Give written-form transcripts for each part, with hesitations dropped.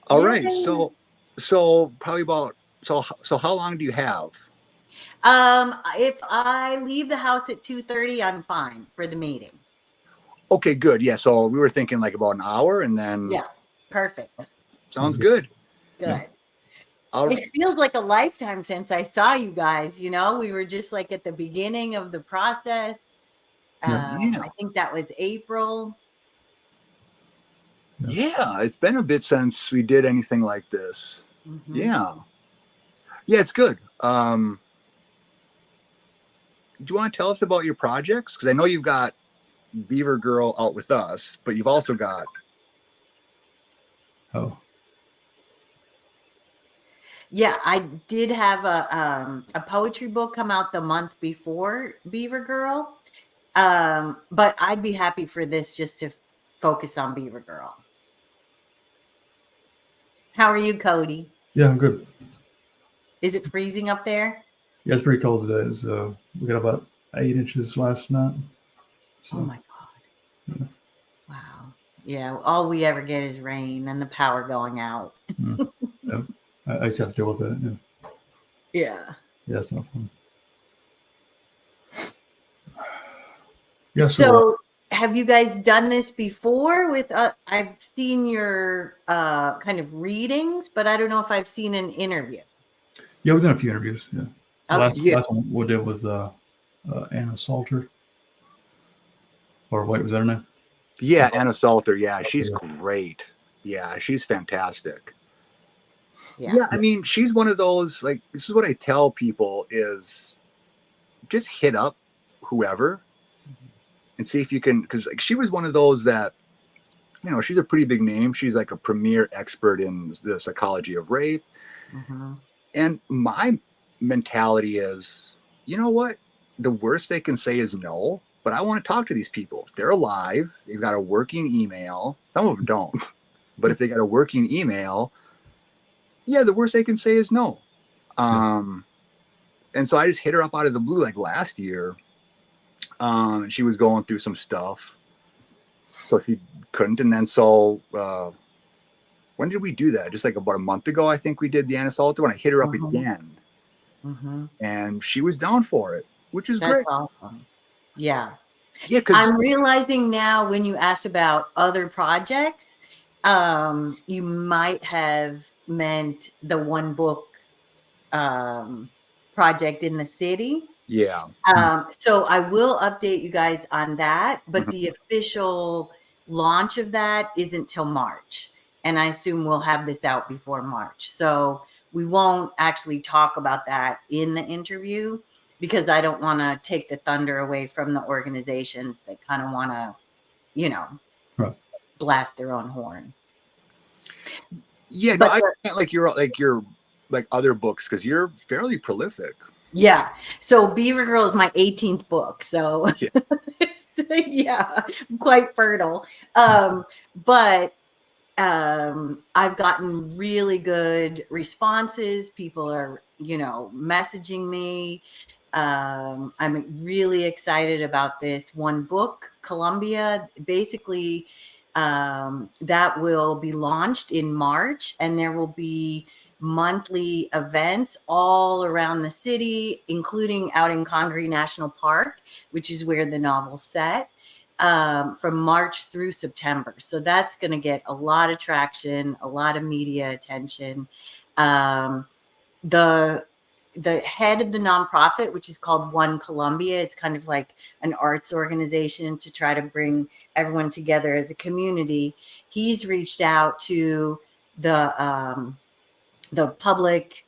All Yay. right. So probably about so how long do you have? If I leave the house at 2:30, I'm fine for the meeting. Okay, good. Yeah. So we were thinking like about an hour, and then Yeah, perfect. sounds good. Yeah. Good. All right. It feels like a lifetime since I saw you guys. You know, we were just like at the beginning of the process. Yeah. I think that was April. Yeah. It's been a bit since we did anything like this. Mhm. Yeah. Yeah, it's good. Do you want to tell us about your projects? Because I know you've got Beaver Girl out with us, but you've also got Oh, Yeah, I did have a poetry book come out the month before Beaver Girl. But I'd be happy for this just to focus on Beaver Girl. How are you, Cody? yeah, I'm good. Is it freezing up there? Yeah, it's pretty cold today. So we got about 8 inches last night. So Oh my God. yeah. Wow. Yeah, all we ever get is rain and the power going out. Yeah. I just have to deal with it. Yeah, Yeah. yeah, it's not fun. Yeah, So have you guys done this before with I've seen your kind of readings, but I don't know if I've seen an interview. yeah, we've done a few interviews. Yeah, the Okay. last one we did was Anna Salter, or wait, was that her name? yeah, Anna Salter. Yeah, she's great. Yeah, she's fantastic. Yeah, I mean, she's one of those, like, this is what I tell people is just hit up whoever and see if you can, because like she was one of those that, you know, she's a pretty big name. She's like a premier expert in the psychology of rape. Mm-hmm. And my mentality is, you know what? The worst they can say is no, but I want to talk to these people. If they're alive, they've got a working email. Some of them don't, but if they got a working email, yeah, the worst they can say is no. And so I just hit her up out of the blue like last year. She was going through some stuff, so she couldn't. And then so when did we do that? Just like about a month ago, I think we did the Anna Salter when I hit her up again. Mm-hmm. And she was down for it, which is That's great. awesome. Yeah. Yeah, because I'm realizing now when you asked about other projects, you might have meant the one book project in the city. yeah, So I will update you guys on that, but Mhm. the official launch of that isn't till March. And I assume we'll have this out before March. So we won't actually talk about that in the interview because I don't want to take the thunder away from the organizations that kind of want to, you know, Right. blast their own horn. yeah. No, I can't like your like other books because you're fairly prolific. Yeah. So Beaver Girl is my 18th book. So Yeah. yeah, I'm quite fertile. But I've gotten really good responses. People are, you know, messaging me. I'm really excited about this one book, Columbia. Basically, that will be launched in March, and there will be monthly events all around the city, including out in Congaree National Park, which is where the novel's set, from March through September. So that's going to get a lot of traction, a lot of media attention. The head of the nonprofit, which is called One Columbia, it's kind of like an arts organization to try to bring everyone together as a community. He's reached out to the public.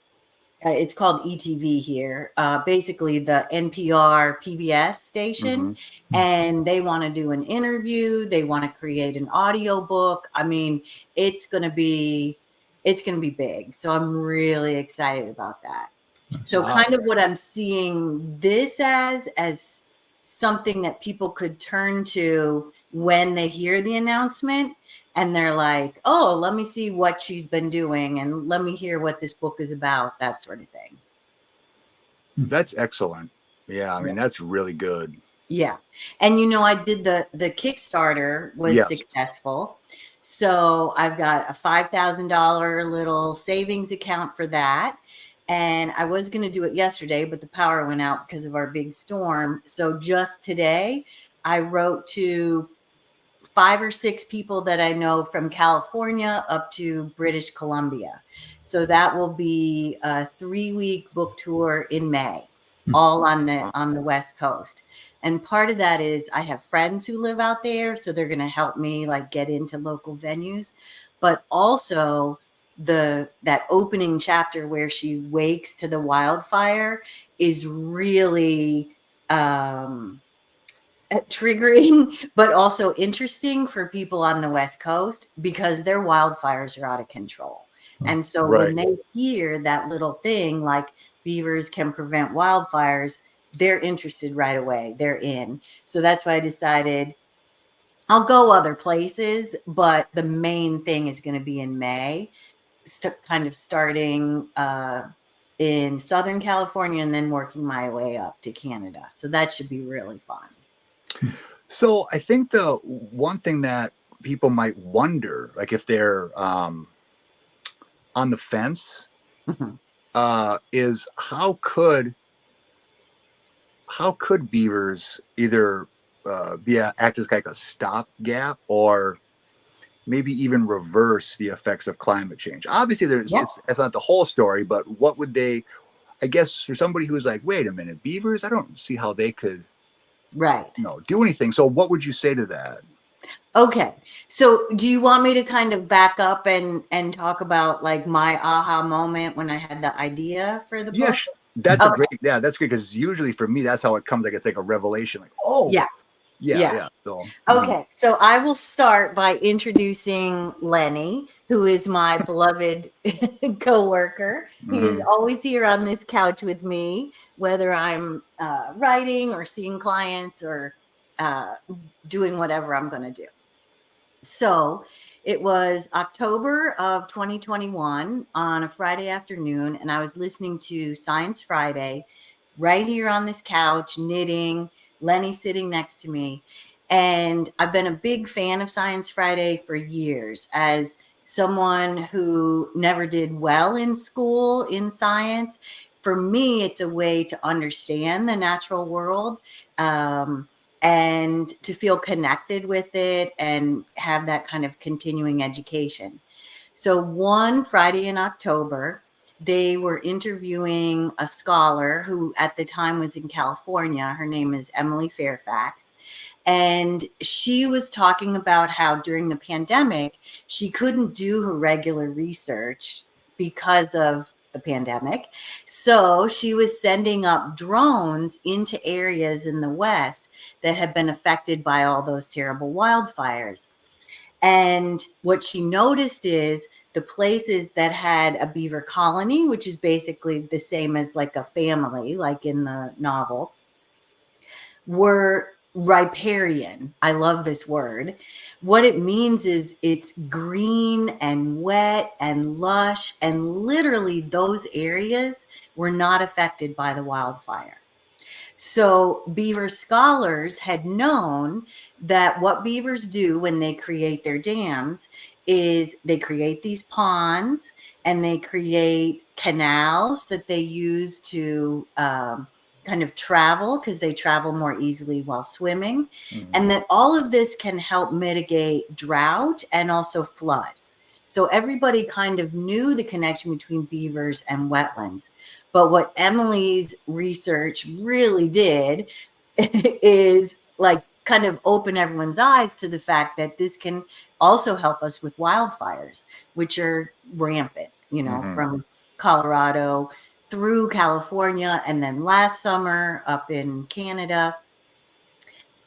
It's called ETV here, basically the NPR PBS station, and they want to do an interview. They want to create an audio book. I mean, it's going to be big. So I'm really excited about that. So kind of what I'm seeing this as something that people could turn to when they hear the announcement and they're like, oh, let me see what she's been doing and let me hear what this book is about, that sort of thing. That's excellent. Yeah, I mean, that's really good. Yeah. And, you know, I did the Kickstarter was successful. So I've got a $5,000 little savings account for that. And I was going to do it yesterday, but the power went out because of our big storm. So just today, I wrote to 5 or 6 people that I know from California up to British Columbia. So that will be a 3-week book tour in May, all on the West Coast. And part of that is I have friends who live out there, so they're going to help me like get into local venues, but also that opening chapter where she wakes to the wildfire is really triggering, but also interesting for people on the West Coast because their wildfires are out of control. And so when they hear that little thing like beavers can prevent wildfires, they're interested right away. They're in. So that's why I decided I'll go other places, but the main thing is going to be in May, kind of starting in Southern California and then working my way up to Canada. So that should be really fun. So I think the one thing that people might wonder, like if they're on the fence, is how could beavers either act as like a stopgap or maybe even reverse the effects of climate change? Obviously, it's not the whole story, but what would they? I guess for somebody who's like, wait a minute, beavers, I don't see how they could. Do anything. So what would you say to that? Okay. So do you want me to kind of back up and talk about like my aha moment when I had the idea for the book? That's that's good. Because usually for me, that's how it comes. Like, it's like a revelation, like, oh, yeah. So, okay. So I will start by introducing Lenny, who is my beloved coworker. He is always here on this couch with me, whether I'm writing or seeing clients or doing whatever I'm going to do. So it was October of 2021 on a Friday afternoon, and I was listening to Science Friday right here on this couch, knitting, Lenny sitting next to me. And I've been a big fan of Science Friday for years as someone who never did well in school in science. For me, it's a way to understand the natural world. And to feel connected with it and have that kind of continuing education. So one Friday in October, they were interviewing a scholar who at the time was in California. Her name is Emily Fairfax. And she was talking about how during the pandemic, she couldn't do her regular research because of the pandemic. So she was sending up drones into areas in the West that had been affected by all those terrible wildfires. And what she noticed is the places that had a beaver colony, which is basically the same as like a family, like in the novel, were riparian. I love this word. What it means is it's green and wet and lush, and literally those areas were not affected by the wildfire. So beaver scholars had known that what beavers do when they create their dams is they create these ponds and they create canals that they use to kind of travel because they travel more easily while swimming. And that all of this can help mitigate drought and also floods. So everybody kind of knew the connection between beavers and wetlands. But what Emily's research really did is like kind of open everyone's eyes to the fact that this can also help us with wildfires, which are rampant, from Colorado through California, and then last summer up in Canada.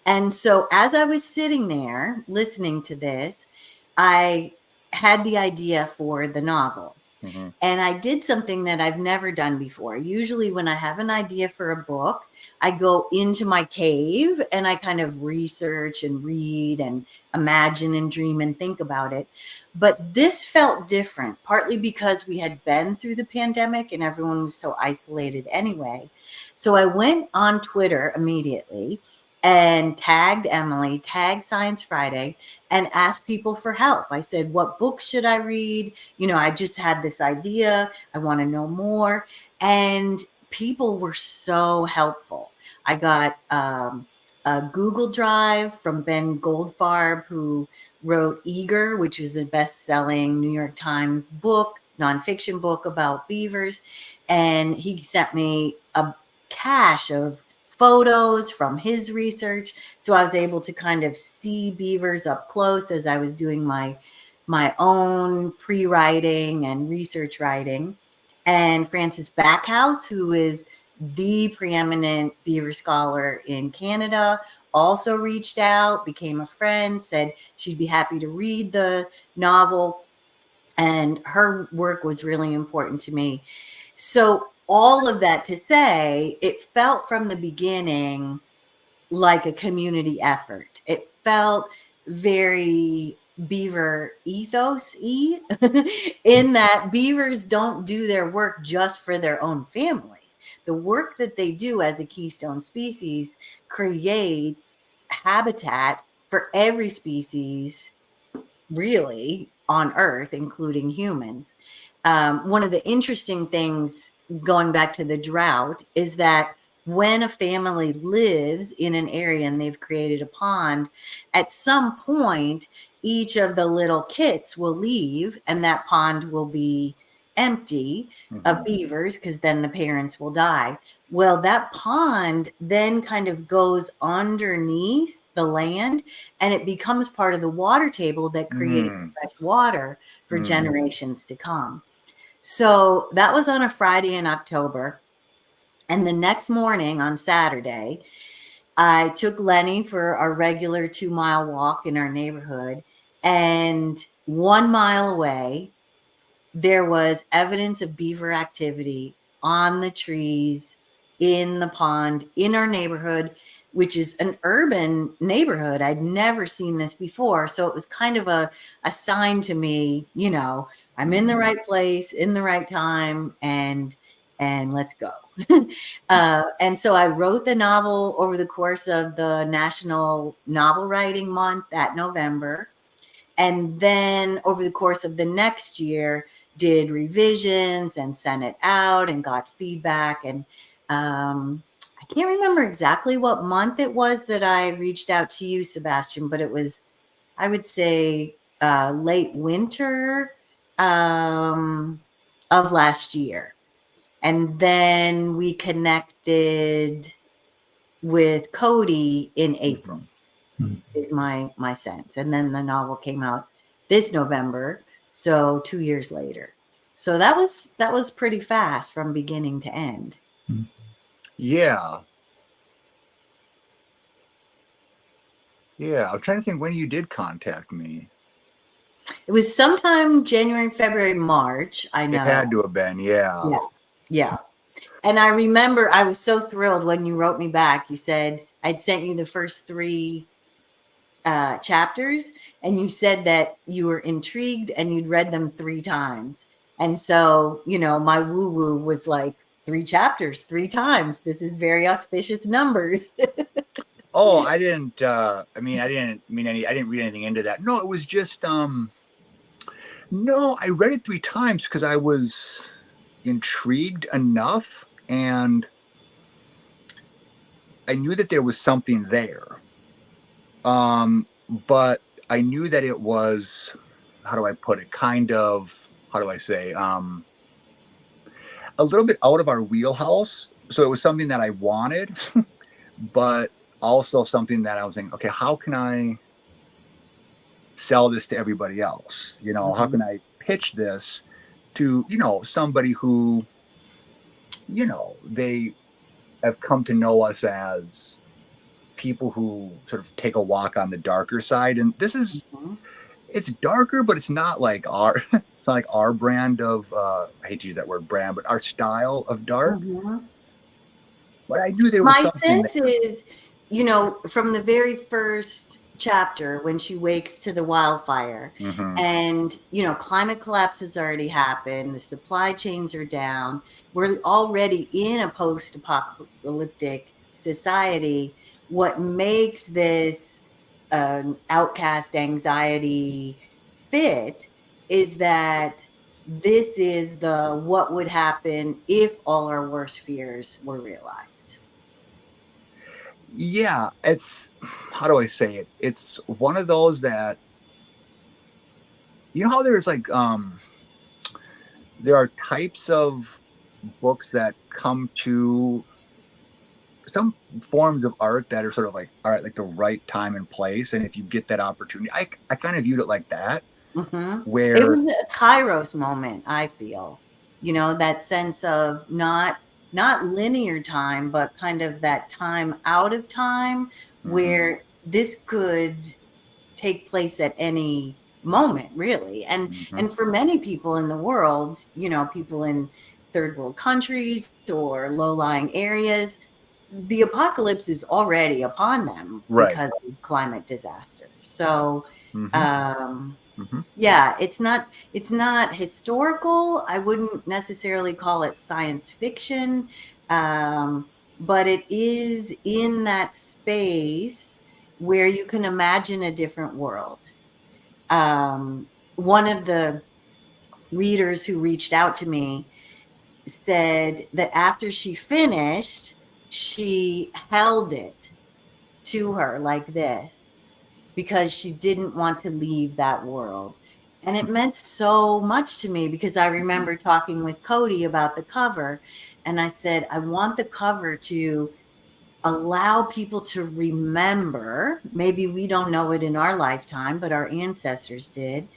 And so as I was sitting there listening to this, I had the idea for the novel. And I did something that I've never done before. Usually when I have an idea for a book, I go into my cave and I kind of research and read and imagine and dream and think about it. But this felt different, partly because we had been through the pandemic and everyone was so isolated anyway. So I went on Twitter immediately and tagged Emily, tagged Science Friday, and asked people for help. I said, what books should I read? I just had this idea. I want to know more. And people were so helpful. I got a Google Drive from Ben Goldfarb, who wrote Eager, which is a best-selling New York Times book, nonfiction book about beavers. And he sent me a cache of photos from his research. So I was able to kind of see beavers up close as I was doing my own pre-writing and research writing. And Frances Backhouse, who is the preeminent beaver scholar in Canada, also reached out, became a friend, said she'd be happy to read the novel. And her work was really important to me. So all of that to say, it felt from the beginning like a community effort. It felt very beaver ethos-y in that beavers don't do their work just for their own family. The work that they do as a keystone species creates habitat for every species really on Earth, including humans. One of the interesting things going back to the drought is that when a family lives in an area and they've created a pond, at some point, each of the little kits will leave and that pond will be empty of beavers because then the parents will die. Well, that pond then kind of goes underneath the land and it becomes part of the water table that creates fresh water for generations to come. So that was on a Friday in October. And the next morning on Saturday, I took Lenny for our regular 2-mile walk in our neighborhood. And 1 mile away, there was evidence of beaver activity on the trees, in the pond, in our neighborhood, which is an urban neighborhood. I'd never seen this before. So it was kind of a sign to me, I'm in the right place, in the right time, and let's go. And so I wrote the novel over the course of the National Novel Writing Month that November. And then over the course of the next year, did revisions and sent it out and got feedback. And I can't remember exactly what month it was that I reached out to you, Sebastian, but it was, I would say, late winter of last year. And then we connected with Cody in April, is my sense. And then the novel came out this November, so 2 years later. So that was pretty fast from beginning to end. Yeah. I'm trying to think when you did contact me. It was sometime January, February, March. I know. It had to have been, yeah. Yeah. And I remember I was so thrilled when you wrote me back. You said I'd sent you the first 3 chapters, and you said that you were intrigued and you'd read them 3 times. And so, my woo-woo was like 3 chapters, 3 times. This is very auspicious numbers. Oh, I didn't read anything into that. No, it was just, no, I read it 3 times because I was intrigued enough and I knew that there was something there. But I knew that it was, how do I put it? Kind of, how do I say, a little bit out of our wheelhouse. So it was something that I wanted, but also something that I was thinking, okay, how can I sell this to everybody else? How can I pitch this to, somebody who, they have come to know us as people who sort of take a walk on the darker side. And this is, it's darker, but it's not like it's not like our brand of, I hate to use that word brand, but our style of dark. But I knew there was something. My sense is, from the very first chapter when she wakes to the wildfire and, climate collapse has already happened. The supply chains are down. We're already in a post-apocalyptic society what makes this outcast anxiety fit is that this is the what would happen if all our worst fears were realized. Yeah, it's, how do I say it? It's one of those that, you know how there's like there are types of books that come to some forms of art that are sort of like, all right, like the right time and place, and if you get that opportunity, I kind of viewed it like that, It where, was a Kairos moment, I feel, that sense of not linear time, but kind of that time out of time where this could take place at any moment, really. And for many people in the world, people in third world countries or low-lying areas, the apocalypse is already upon them right. because of climate disasters. So Mm-hmm. yeah, it's not historical. I wouldn't necessarily call it science fiction, but it is in that space where you can imagine a different world. One of the readers who reached out to me said that after she finished, she held it to her like this because she didn't want to leave that world. And it meant so much to me because I remember talking with Cody about the cover. And I said, I want the cover to allow people to remember, maybe we don't know it in our lifetime, but our ancestors did,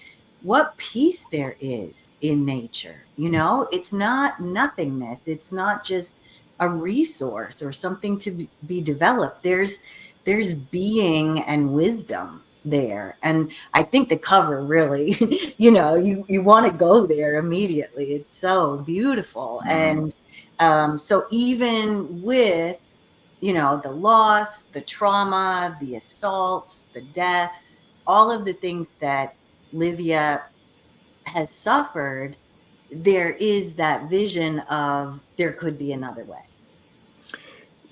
what peace there is in nature. It's not nothingness. It's not just a resource or something to be developed. There's being and wisdom there. And I think the cover really, you want to go there immediately. It's so beautiful. And so even with the loss, the trauma, the assaults, the deaths, all of the things that Livia has suffered, there is that vision of there could be another way.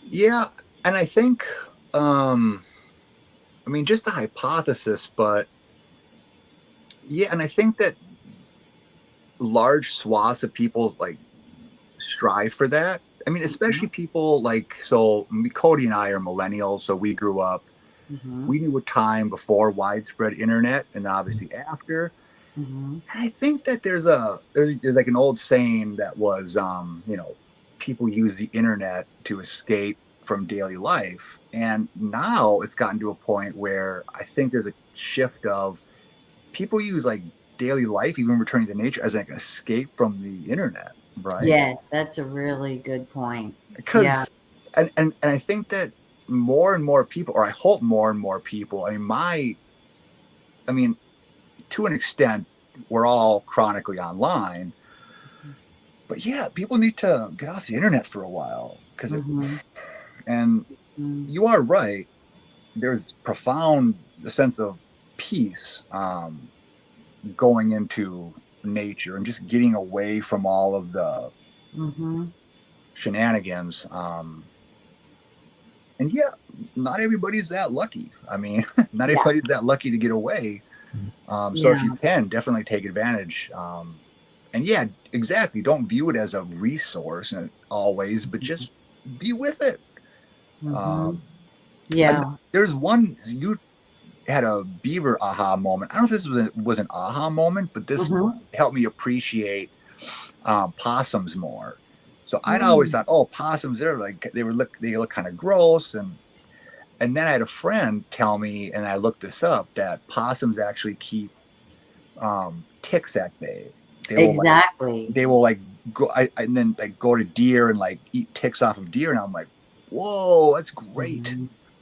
Yeah, and I think, just a hypothesis, but yeah, and I think that large swaths of people like strive for that. Especially people like, so Cody and I are millennials, so we grew up, we knew a time before widespread internet and obviously after. And I think that there's like an old saying that was, people use the internet to escape from daily life. And now it's gotten to a point where I think there's a shift of people use like daily life, even returning to nature, as like an escape from the internet, right? Yeah, that's a really good point. Because, and I think that more and more people, or I hope more and more people, to an extent, we're all chronically online, but yeah, people need to get off the internet for a while because and you are right. There's profound sense of peace going into nature and just getting away from all of the shenanigans. And yeah, not everybody's that lucky. Not everybody's that lucky to get away. So if you can, definitely take advantage. And yeah, exactly. Don't view it as a resource always, but just be with it. There's one, you had a beaver aha moment. I don't know if this was an aha moment, but this helped me appreciate possums more. So I'd always thought, oh, possums, they look kind of gross, and then I had a friend tell me, and I looked this up, that possums actually keep ticks at bay. They will go and then go to deer and eat ticks off of deer, and I'm like, whoa, that's great.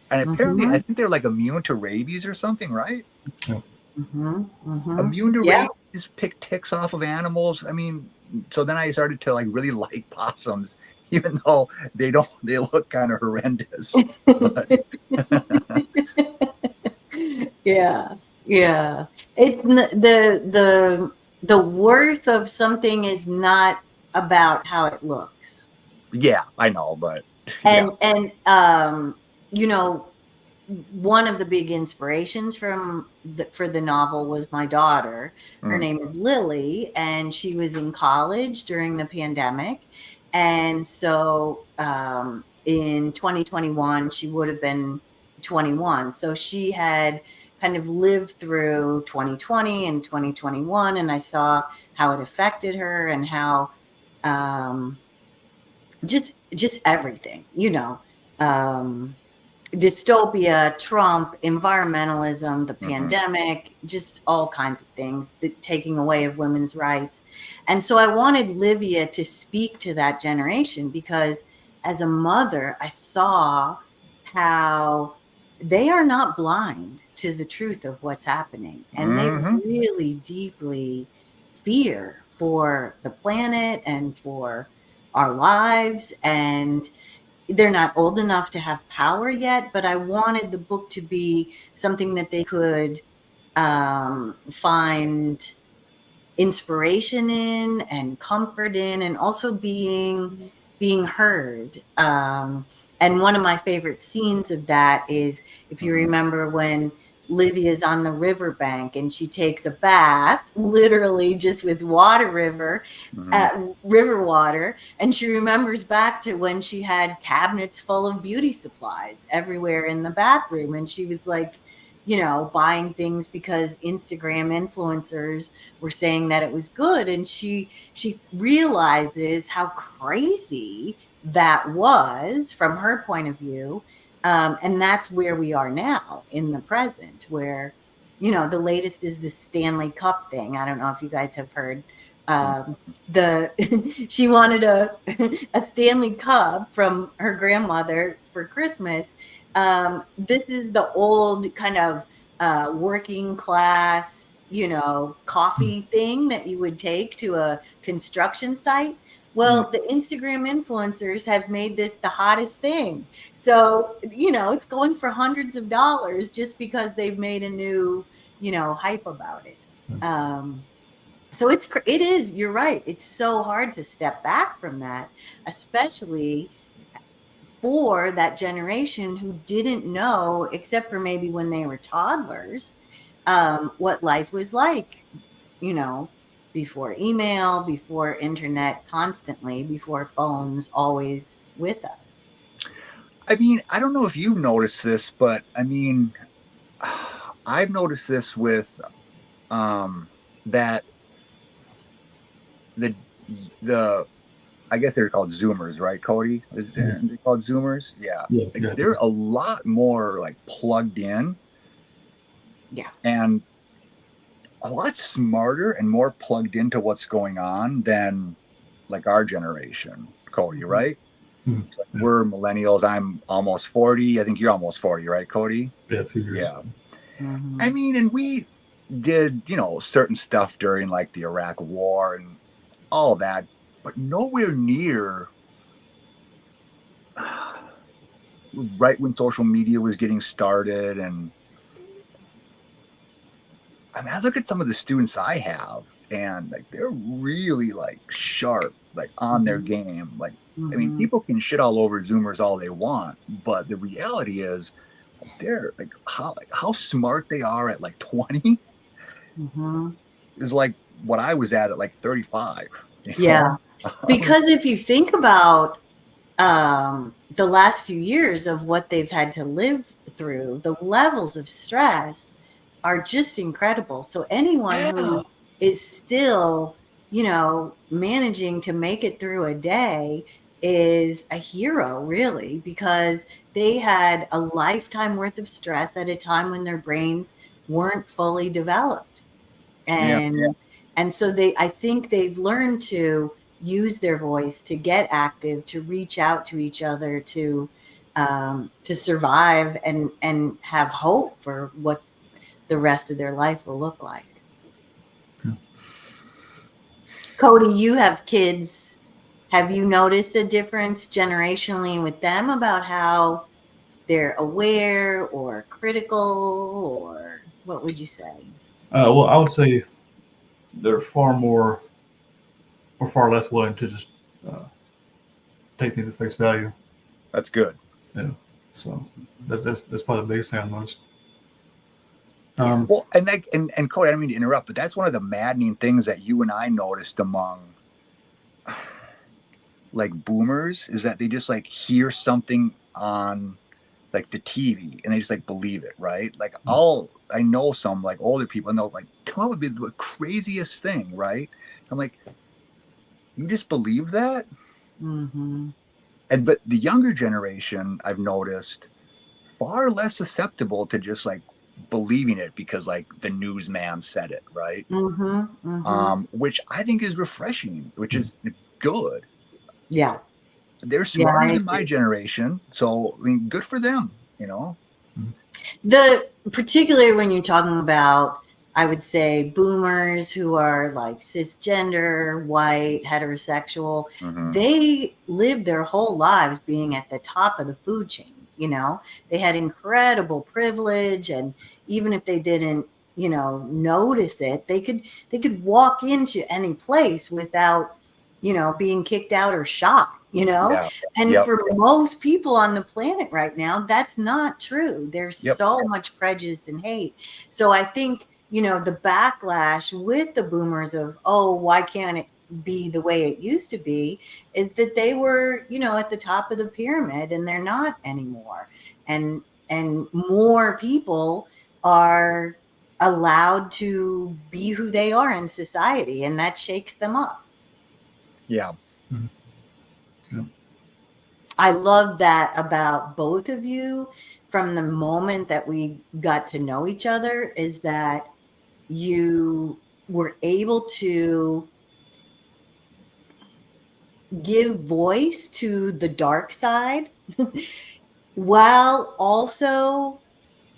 And apparently, I think they're immune to rabies or something, right? Immune to rabies, pick ticks off of animals. So then I started to really like possums, even though they look kind of horrendous. Yeah. It's the worth of something is not about how it looks. Yeah, I know, but and you know, one of the big inspirations for the novel was my daughter. Her name is Lily, and she was in college during the pandemic. And so in 2021, she would have been 21. So she had kind of lived through 2020 and 2021, and I saw how it affected her and how just everything, dystopia, Trump, environmentalism, the pandemic, just all kinds of things, the taking away of women's rights. And so I wanted Livia to speak to that generation because as a mother, I saw how they are not blind to the truth of what's happening. And they really deeply fear for the planet and for our lives. And they're not old enough to have power yet, but I wanted the book to be something that they could find inspiration in and comfort in, and also being heard. And one of my favorite scenes of that is, if you remember, when Livia's on the riverbank and she takes a bath, literally just with river water, and she remembers back to when she had cabinets full of beauty supplies everywhere in the bathroom, and she was like, buying things because Instagram influencers were saying that it was good. And she realizes how crazy that was from her point of view. And that's where we are now in the present, where, the latest is the Stanley Cup thing. I don't know if you guys have heard. She wanted a Stanley Cup from her grandmother for Christmas. This is the old kind of working class, coffee thing that you would take to a construction site. Well, the Instagram influencers have made this the hottest thing. So, it's going for hundreds of dollars just because they've made a new, hype about it. So it is, you're right. It's so hard to step back from that, especially for that generation who didn't know, except for maybe when they were toddlers, what life was like, before email, before internet constantly, before phones always with us. I mean, I don't know if you've noticed this, but I mean, I've noticed this with that the I guess they're called Zoomers, right, Cody? Is they called Zoomers? Yeah. Like, they're a lot more like plugged in. Yeah. And a lot smarter and more plugged into what's going on than like our generation, Cody, right? Like, we're millennials. I'm almost 40. I think you're almost 40, right, Cody? Yeah, figures. Yeah. I mean, and we did, certain stuff during like the Iraq War and all that, but nowhere near right when social media was getting started. And I mean, I look at some of the students I have, and like they're really like sharp, like on their game. Like, I mean, people can shit all over Zoomers all they want, but the reality is they're like how smart they are at like 20 is like what I was at like 35. Yeah. Because if you think about the last few years of what they've had to live through, the levels of stress are just incredible. So anyone who is still, managing to make it through a day is a hero, really, because they had a lifetime worth of stress at a time when their brains weren't fully developed. And so I think they've learned to use their voice, to get active, to reach out to each other, to survive and have hope for what the rest of their life will look like. Cody, you have kids. Have you noticed a difference generationally with them about how they're aware or critical, or what would you say? Well, I would say they're far less willing to just take things at face value. That's good. Yeah. So that's probably the biggest thing I noticed. Well, and Cody, I don't mean to interrupt, but that's one of the maddening things that you and I noticed among like boomers is that they just like hear something on like the TV and they just like believe it, right? Like I know some like older people and they'll like come up with the craziest thing, right? I'm like, you just believe that? Mm-hmm. But the younger generation, I've noticed, far less susceptible to just like believing it because like the newsman said it, right? Mm-hmm. Mm-hmm. Which I think is refreshing, which is good. Yeah. They're Yeah, smarter I than my agree. generation, so I mean, good for them, you know. Particularly when you're talking about, I would say, boomers who are like cisgender, white, heterosexual, Mm-hmm. they lived their whole lives being at the top of the food chain. They had incredible privilege, and even if they didn't, notice it, they could walk into any place without, being kicked out or shot. Yeah. And Yep. for most people on the planet right now, that's not true. There's Yep. so much prejudice and hate. So I think, the backlash with the boomers of, oh, why can't it be the way it used to be, is that they were, at the top of the pyramid and they're not anymore. And more people are allowed to be who they are in society, and that shakes them up. Yeah. Mm-hmm. Yeah. I love that about both of you from the moment that we got to know each other, is that you were able to give voice to the dark side while also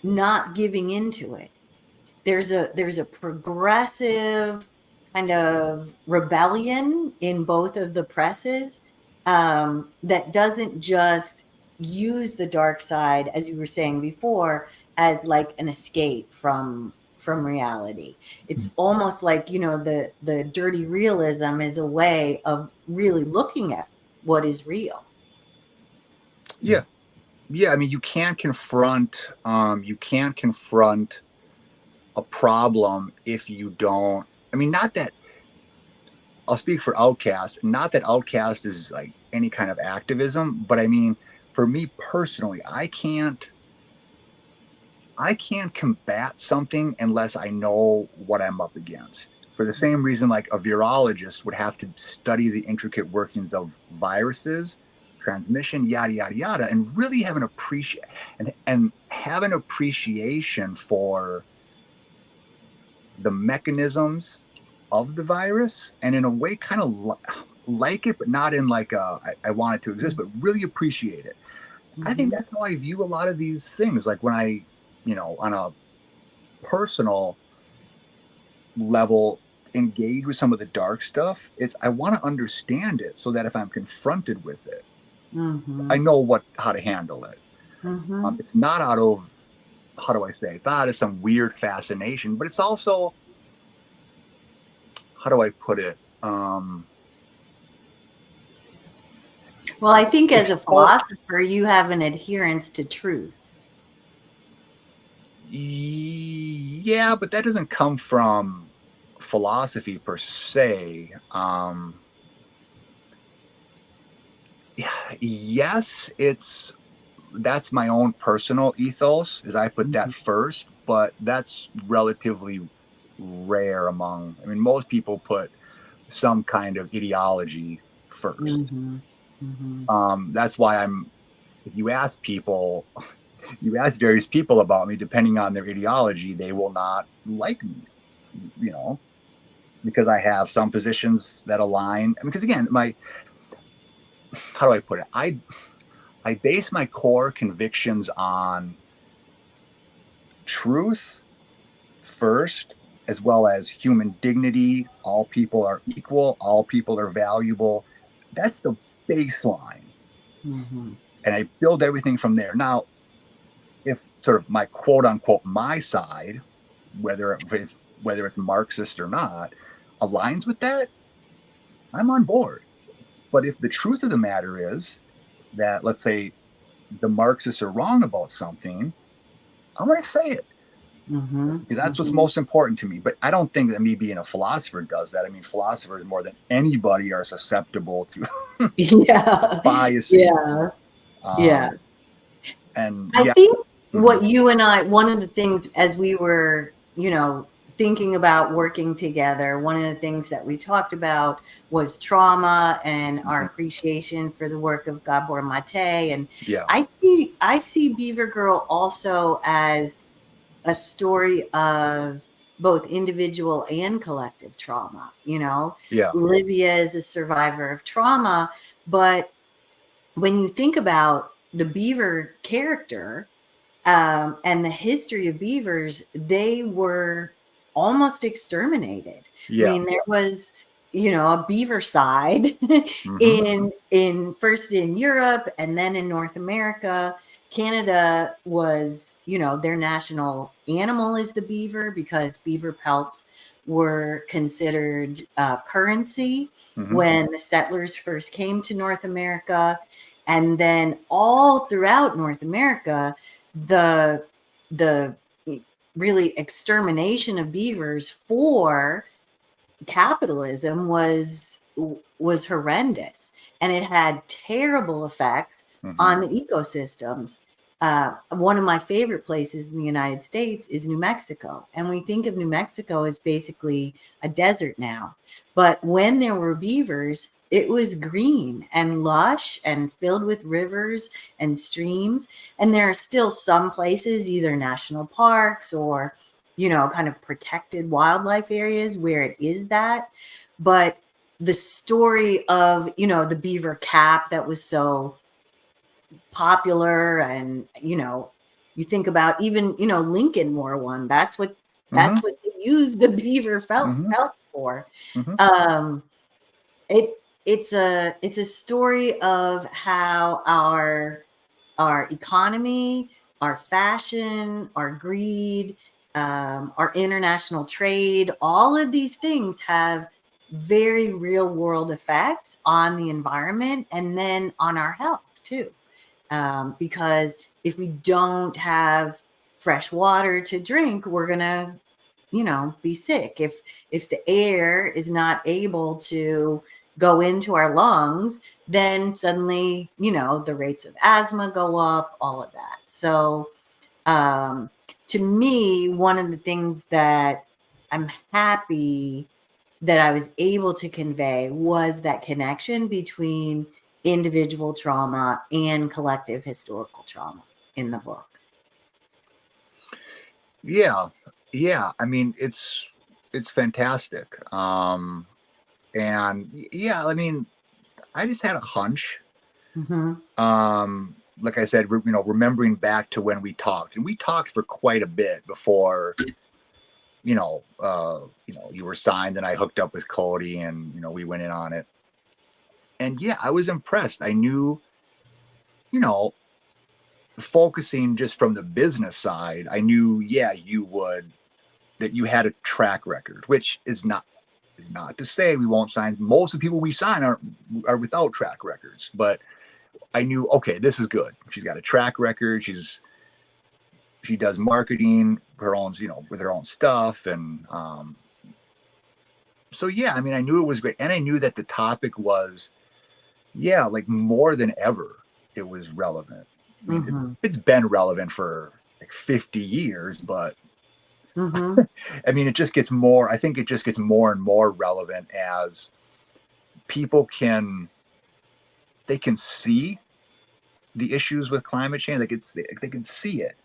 not giving into it. There's a progressive kind of rebellion in both of the presses, that doesn't just use the dark side, as you were saying before, as like an escape from reality. It's almost like, the dirty realism is a way of really looking at what is real. Yeah. Yeah. I mean, you can't confront a problem if you don't. I mean, not that I'll speak for Outcast. Not that Outcast is like any kind of activism, but I mean, for me personally, I can't combat something unless I know what I'm up against. For the same reason, like a virologist would have to study the intricate workings of viruses, transmission, yada yada yada, and really have an appreciation for the mechanisms of the virus, and in a way, kind of like it, but not in like I want it to exist, but really appreciate it. I think Mm-hmm. that's how I view a lot of these things. Like when I, on a personal level, engage with some of the dark stuff, I want to understand it so that if I'm confronted with it, Mm-hmm. I know how to handle it. Mm-hmm. It's not out of, how do I say, it's not out of some weird fascination, but it's also, how do I put it? Well, I think as a Oh, philosopher, you have an adherence to truth. yeah, but that doesn't come from philosophy per se. Yes, that's my own personal ethos, is I put that Mhm. first, but that's relatively rare I mean, most people put some kind of ideology first. Mhm. Mhm. That's why if you ask various people about me, depending on their ideology, they will not like me, you know, because I have some positions that align. I mean, because again, how do I put it? I base my core convictions on truth first, as well as human dignity. All people are equal, all people are valuable. That's the baseline. Mhm. And I build everything from there. Now, if sort of my quote unquote my side, whether it's Marxist or not, aligns with that, I'm on board. But if the truth of the matter is that, let's say, the Marxists are wrong about something, I'm going to say it. That's what's most important to me. But I don't think that me being a philosopher does that. I mean, philosophers more than anybody are susceptible to biases. Yeah. And I think what you and I, one of the things as we were, thinking about working together, one of the things that we talked about was trauma and our appreciation for the work of Gabor Mate. And I see Beaver Girl also as a story of both individual and collective trauma. Livia is a survivor of trauma, but when you think about the beaver character, and the history of beavers, they were almost exterminated. I mean, there was, a beaver side in first in Europe and then in North America. Canada was, their national animal is the beaver because beaver pelts were considered currency when the settlers first came to North America. And then all throughout North America, the really extermination of beavers for capitalism was horrendous, and it had terrible effects on the ecosystems. One of my favorite places in the United States is New Mexico, and we think of New Mexico as basically a desert now, but when there were beavers, it was green and lush and filled with rivers and streams. And there are still some places, either national parks or, kind of protected wildlife areas where it is that. But the story of, the beaver cap that was so popular, and, you think about even, Lincoln wore one. That's what they used the beaver pelts for. It's a story of how our economy, our fashion, our greed, our international trade, all of these things have very real world effects on the environment and then on our health too. Because if we don't have fresh water to drink, we're gonna, be sick. If the air is not able to go into our lungs, then suddenly, the rates of asthma go up, all of that. So to me, one of the things that I'm happy that I was able to convey was that connection between individual trauma and collective historical trauma in the book. Yeah. I mean, it's fantastic. And yeah, I mean, I just had a hunch. Like I said, remembering back to when we talked, and we talked for quite a bit before, you were signed, and I hooked up with Cody, and we went in on it. And yeah, I was impressed. I knew, focusing just from the business side, I knew, that you had a track record, which is not to say we won't sign. Most of the people we sign are without track records, but I knew, okay, this is good. She's got a track record. She does marketing, her own, with her own stuff. And so, yeah, I mean, I knew it was great. And I knew that the topic was, like more than ever, it was relevant. I mean, it's been relevant for like 50 years, but I mean, I think it just gets more and more relevant as people can see the issues with climate change. Like they can see it.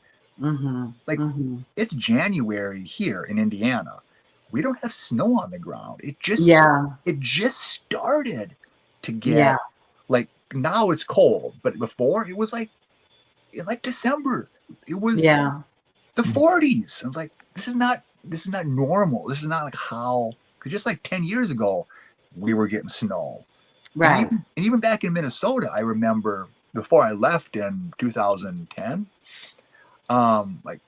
It's January here in Indiana. We don't have snow on the ground. It just started to get like, now it's cold, but before it was like in like December, it was the 40s. I was like, this is not normal. This is not like how, because just like 10 years ago, we were getting snow. Right. And even back in Minnesota, I remember before I left in 2010, like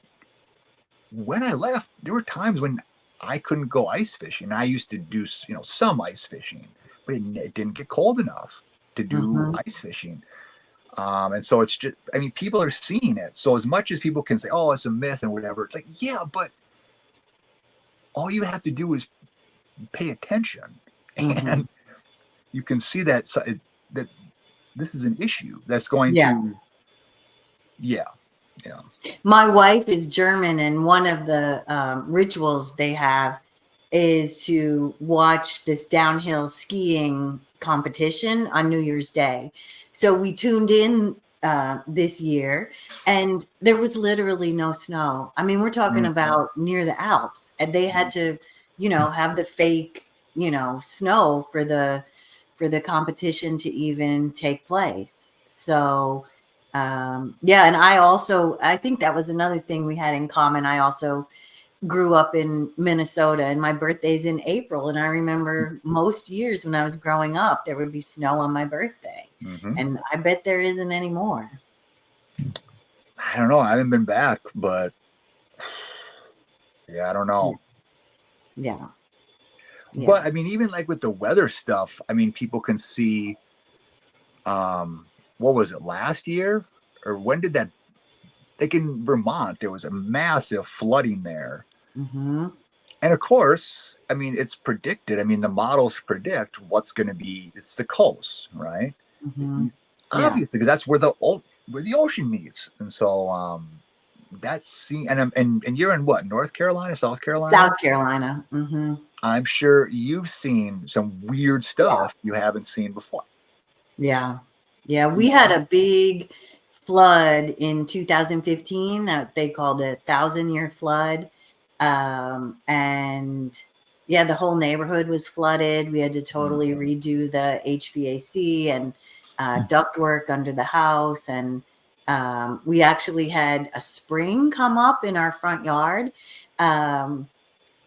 when I left, there were times when I couldn't go ice fishing. I used to do, some ice fishing, but it didn't get cold enough to do ice fishing. And so it's just, I mean, people are seeing it. So as much as people can say, oh, it's a myth and whatever, it's like, yeah, but all you have to do is pay attention, and you can see that that this is an issue that's going to, yeah. My wife is German, and one of the rituals they have is to watch this downhill skiing competition on New Year's Day. So we tuned in this year, and there was literally no snow. I mean, we're talking about near the Alps, and they had to, have the fake, snow for the competition to even take place. So and I think that was another thing we had in common. I also grew up in Minnesota, and my birthday's in April. And I remember most years when I was growing up, there would be snow on my birthday. And I bet there isn't anymore. I don't know. I haven't been back, but I don't know. Yeah. But I mean, even like with the weather stuff, I mean, people can see, what was it, last year? Or when did that, like in Vermont, there was a massive flooding there. And of course, I mean, it's predicted. I mean, the models predict what's going to be, it's the coast, right? Obviously, because that's where the ocean meets. And so that's seen, and you're in what, North Carolina, South Carolina? South Carolina. I'm sure you've seen some weird stuff you haven't seen before. Yeah. We had a big flood in 2015 that they called a 1,000-year flood. And the whole neighborhood was flooded. We had to totally redo the HVAC and ductwork under the house. And we actually had a spring come up in our front yard,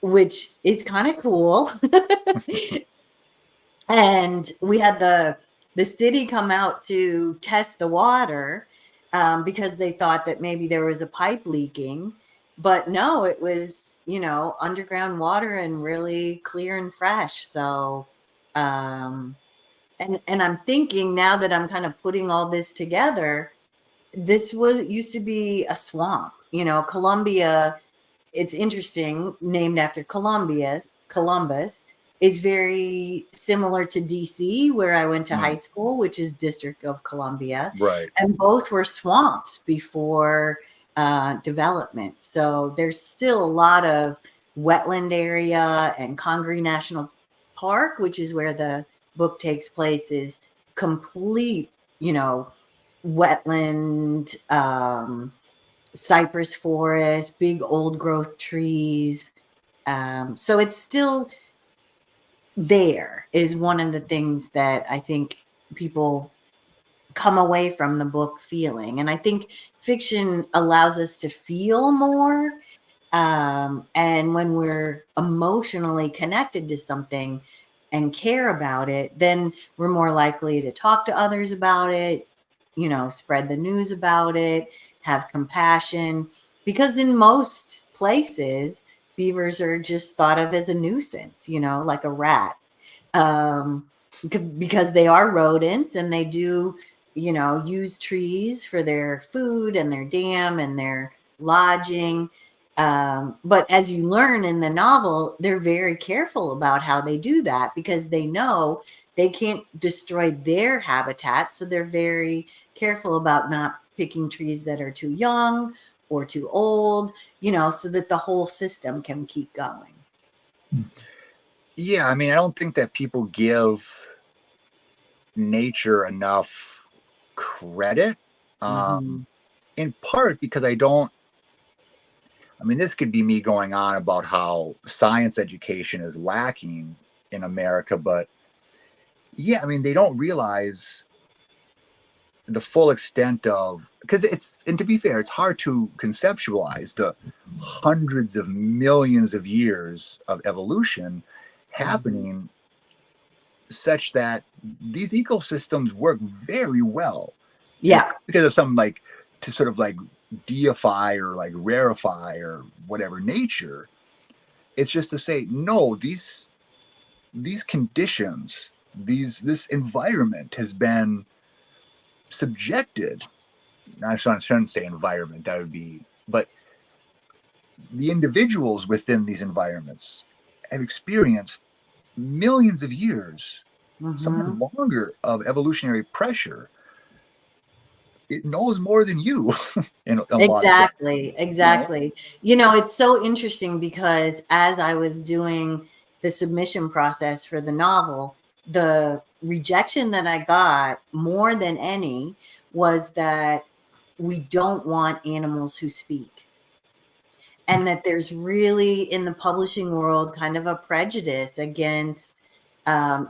which is kind of cool. And we had the city come out to test the water because they thought that maybe there was a pipe leaking. But no, it was, underground water and really clear and fresh. So, and I'm thinking now that I'm kind of putting all this together, used to be a swamp, Columbia. It's interesting, named after Columbus. Is very similar to DC, where I went to high school, which is District of Columbia. Right. And both were swamps before development. So there's still a lot of wetland area, and Congaree National Park, which is where the book takes place, is complete, wetland, cypress forest, big old growth trees. So it's still there, is one of the things that I think people come away from the book feeling. And I think fiction allows us to feel more. And when we're emotionally connected to something and care about it, then we're more likely to talk to others about it, spread the news about it, have compassion. Because in most places, beavers are just thought of as a nuisance, like a rat, because they are rodents, and they do, use trees for their food and their dam and their lodging. But as you learn in the novel, they're very careful about how they do that, because they know they can't destroy their habitat. So they're very careful about not picking trees that are too young or too old, so that the whole system can keep going. Yeah, I mean, I don't think that people give nature enough credit, in part because this could be me going on about how science education is lacking in America, but yeah, I mean, they don't realize the full extent of, because and to be fair, it's hard to conceptualize the hundreds of millions of years of evolution happening, such that these ecosystems work very well. Yeah. Because of some, like, to sort of like deify or like rarefy or whatever nature. It's just to say, no, these conditions, this environment has been subjected, I shouldn't say environment, that would be, but the individuals within these environments have experienced millions of years, sometimes longer, of evolutionary pressure. It knows more than you. Exactly. You know, it's so interesting because as I was doing the submission process for the novel, the rejection that I got more than any was that we don't want animals who speak. And that there's really in the publishing world kind of a prejudice against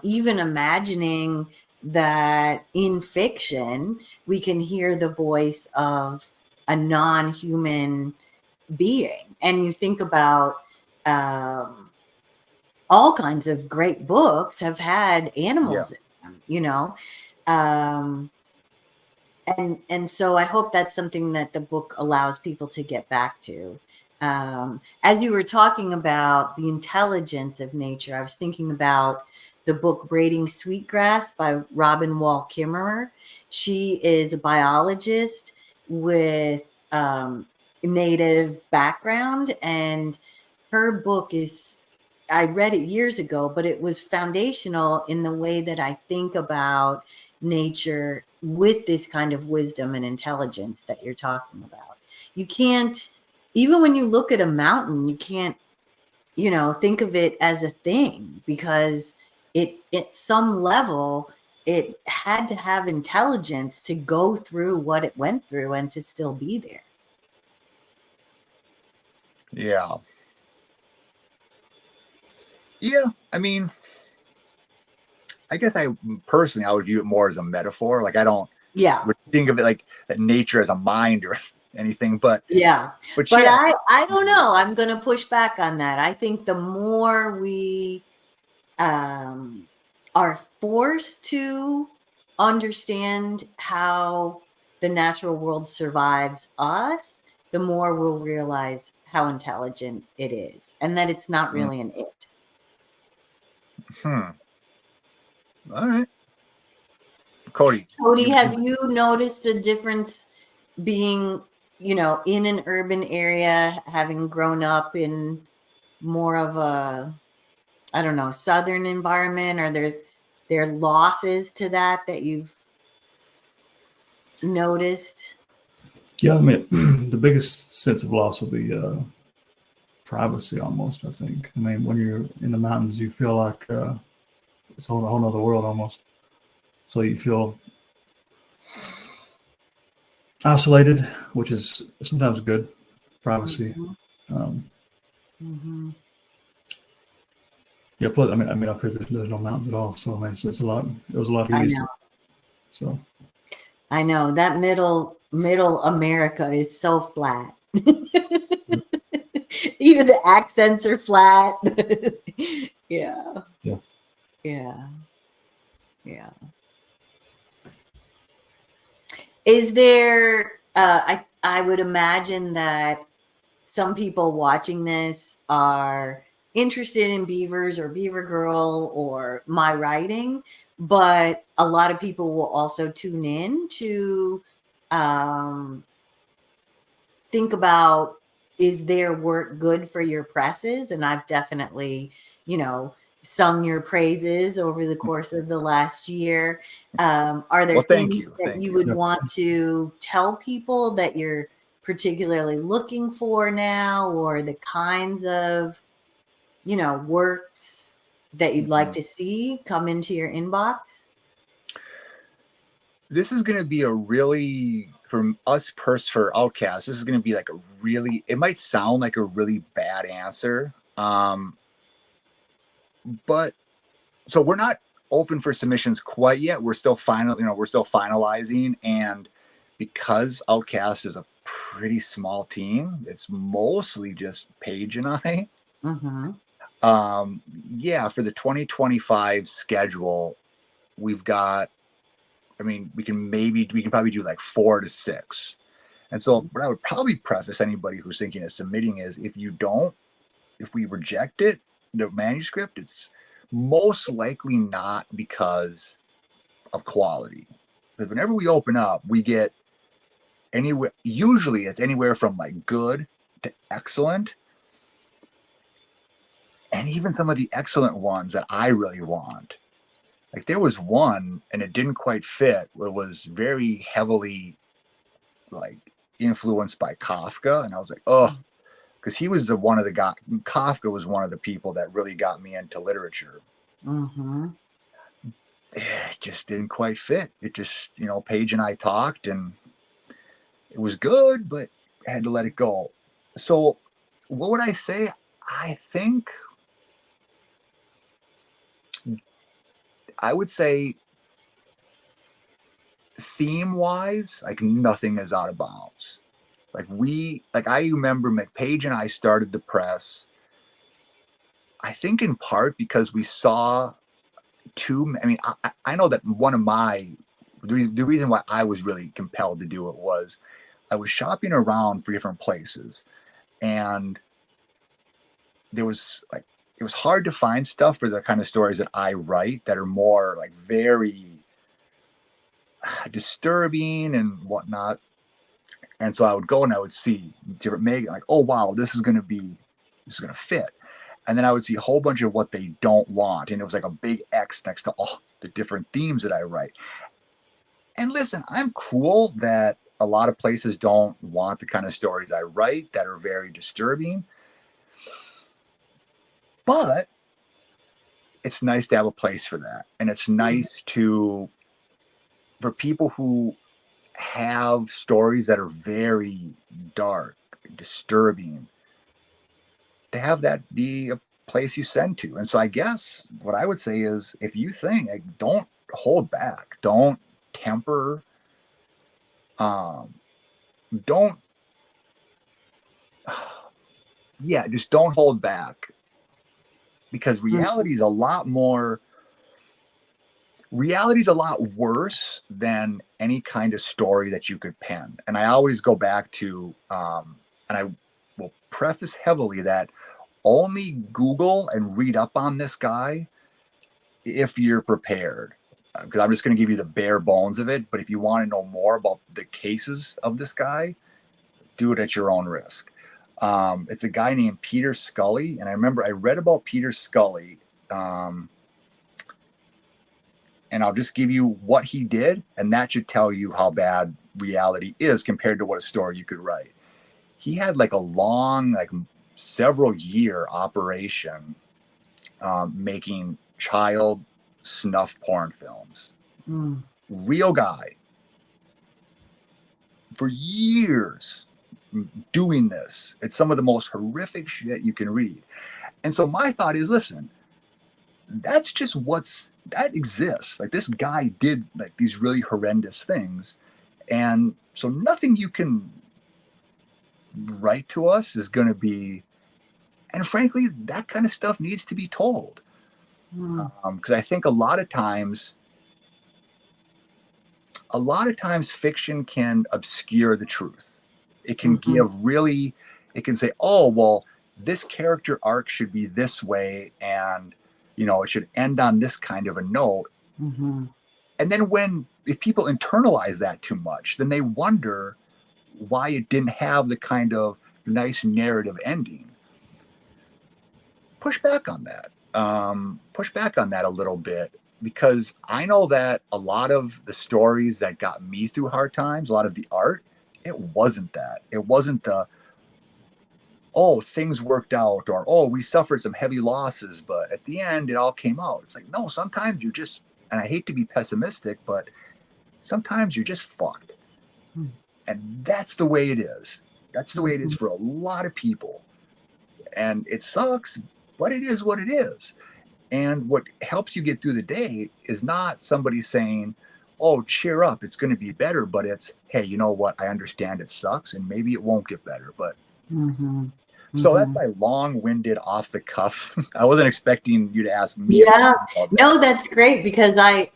even imagining that in fiction we can hear the voice of a non-human being. And you think about all kinds of great books have had animals in them, you know. And so I hope that's something that the book allows people to get back to. As you were talking about the intelligence of nature, I was thinking about the book Braiding Sweetgrass by Robin Wall Kimmerer. She is a biologist with native background, and her book is, I read it years ago, but it was foundational in the way that I think about nature with this kind of wisdom and intelligence that you're talking about. You can't, even when you look at a mountain, you can't, you know, think of it as a thing, because it, at some level, it had to have intelligence to go through what it went through and to still be there. Yeah. Yeah. I mean, I guess I would view it more as a metaphor. Like I don't think of it like nature as a mind or anything, but I don't know. I'm going to push back on that. I think the more we are forced to understand how the natural world survives us, the more we'll realize how intelligent it is, and that it's not really an it. All right. Cody, have you noticed a difference being, you know, in an urban area, having grown up in more of a, I don't know, southern environment? Are there losses to that you've noticed? Yeah, I mean, the biggest sense of loss will be privacy, almost, I think. I mean, when you're in the mountains, you feel like it's a whole other world almost. So you feel isolated, which is sometimes good. Privacy. Yeah. Plus, I mean, up here there's no mountains at all, so I mean, it's a lot. It was a lot easier. I know. So. I know that middle America is so flat. Even the accents are flat. Yeah. Is there, I would imagine that some people watching this are interested in beavers or Beaver Girl or my writing, but a lot of people will also tune in to think about, is their work good for your presses? And I've definitely, you know, sung your praises over the course of the last year. Are there things that you would want to tell people that you're particularly looking for now, or the kinds of, you know, works that you'd like to see come into your inbox? This is going to be a really, for us for Outcast, this is going to be like a really, it might sound like a really bad answer. But so we're not open for submissions quite yet. We're still finalizing. And because Outcast is a pretty small team, it's mostly just Paige and I. For the 2025 schedule, we've got, I mean, we can probably do like 4 to 6. And so what I would probably preface anybody who's thinking of submitting is, if we reject it, the manuscript, it's most likely not because of quality. Because whenever we open up, we get anywhere. Usually, it's anywhere from like good to excellent, and even some of the excellent ones that I really want. Like there was one, and it didn't quite fit. It was very heavily like influenced by Kafka, and I was like, oh, because he was one of the guy. Kafka was one of the people that really got me into literature. Mm-hmm. It just didn't quite fit. It just, Paige and I talked, and it was good, but I had to let it go. So, what would I say? I think I would say theme wise, like nothing is out of bounds. I remember Paige and I started the press, I think in part because we saw I know that the reason why I was really compelled to do it was I was shopping around for different places, and it was hard to find stuff for the kind of stories that I write that are more like very disturbing and whatnot. And so I would go and I would see different magazines, like, oh wow, this is gonna fit. And then I would see a whole bunch of what they don't want. And it was like a big X next to all the different themes that I write. And listen, I'm cool that a lot of places don't want the kind of stories I write that are very disturbing. But it's nice to have a place for that. And it's nice for people who have stories that are very dark, disturbing, to have that be a place you send to. And so I guess what I would say is, if you think, like, don't hold back, don't temper, just don't hold back, because reality is a lot worse than any kind of story that you could pen. And I always go back to, and I will preface heavily that only Google and read up on this guy if you're prepared, because I'm just going to give you the bare bones of it. But if you want to know more about the cases of this guy, do it at your own risk. It's a guy named Peter Scully. And I remember I read about Peter Scully, and I'll just give you what he did, and that should tell you how bad reality is compared to what a story you could write. He had like a long, several year operation making child snuff porn films. Real guy for years doing this. It's some of the most horrific shit you can read. And so my thought is, listen, that's just that exists. Like, this guy did like these really horrendous things. And so nothing you can write to us is going to be, and frankly, that kind of stuff needs to be told. Because I think a lot of times fiction can obscure the truth. It can it can say, oh, well, this character arc should be this way, and it should end on this kind of a note. And then if people internalize that too much, then they wonder why it didn't have the kind of nice narrative ending. Push back on that. Push back on that a little bit, because I know that a lot of the stories that got me through hard times, a lot of the art, it wasn't that. It wasn't the, oh, things worked out, or, oh, we suffered some heavy losses, but at the end it all came out. It's like, no, sometimes you just, and I hate to be pessimistic, but sometimes you're just fucked. And that's the way it is. That's the way it is for a lot of people. And it sucks, but it is what it is. And what helps you get through the day is not somebody saying, oh, cheer up, it's going to be better, but it's, hey, you know what? I understand it sucks, and maybe it won't get better. But so that's a long-winded, off the cuff. I wasn't expecting you to ask me. Yeah, no, that's great, because I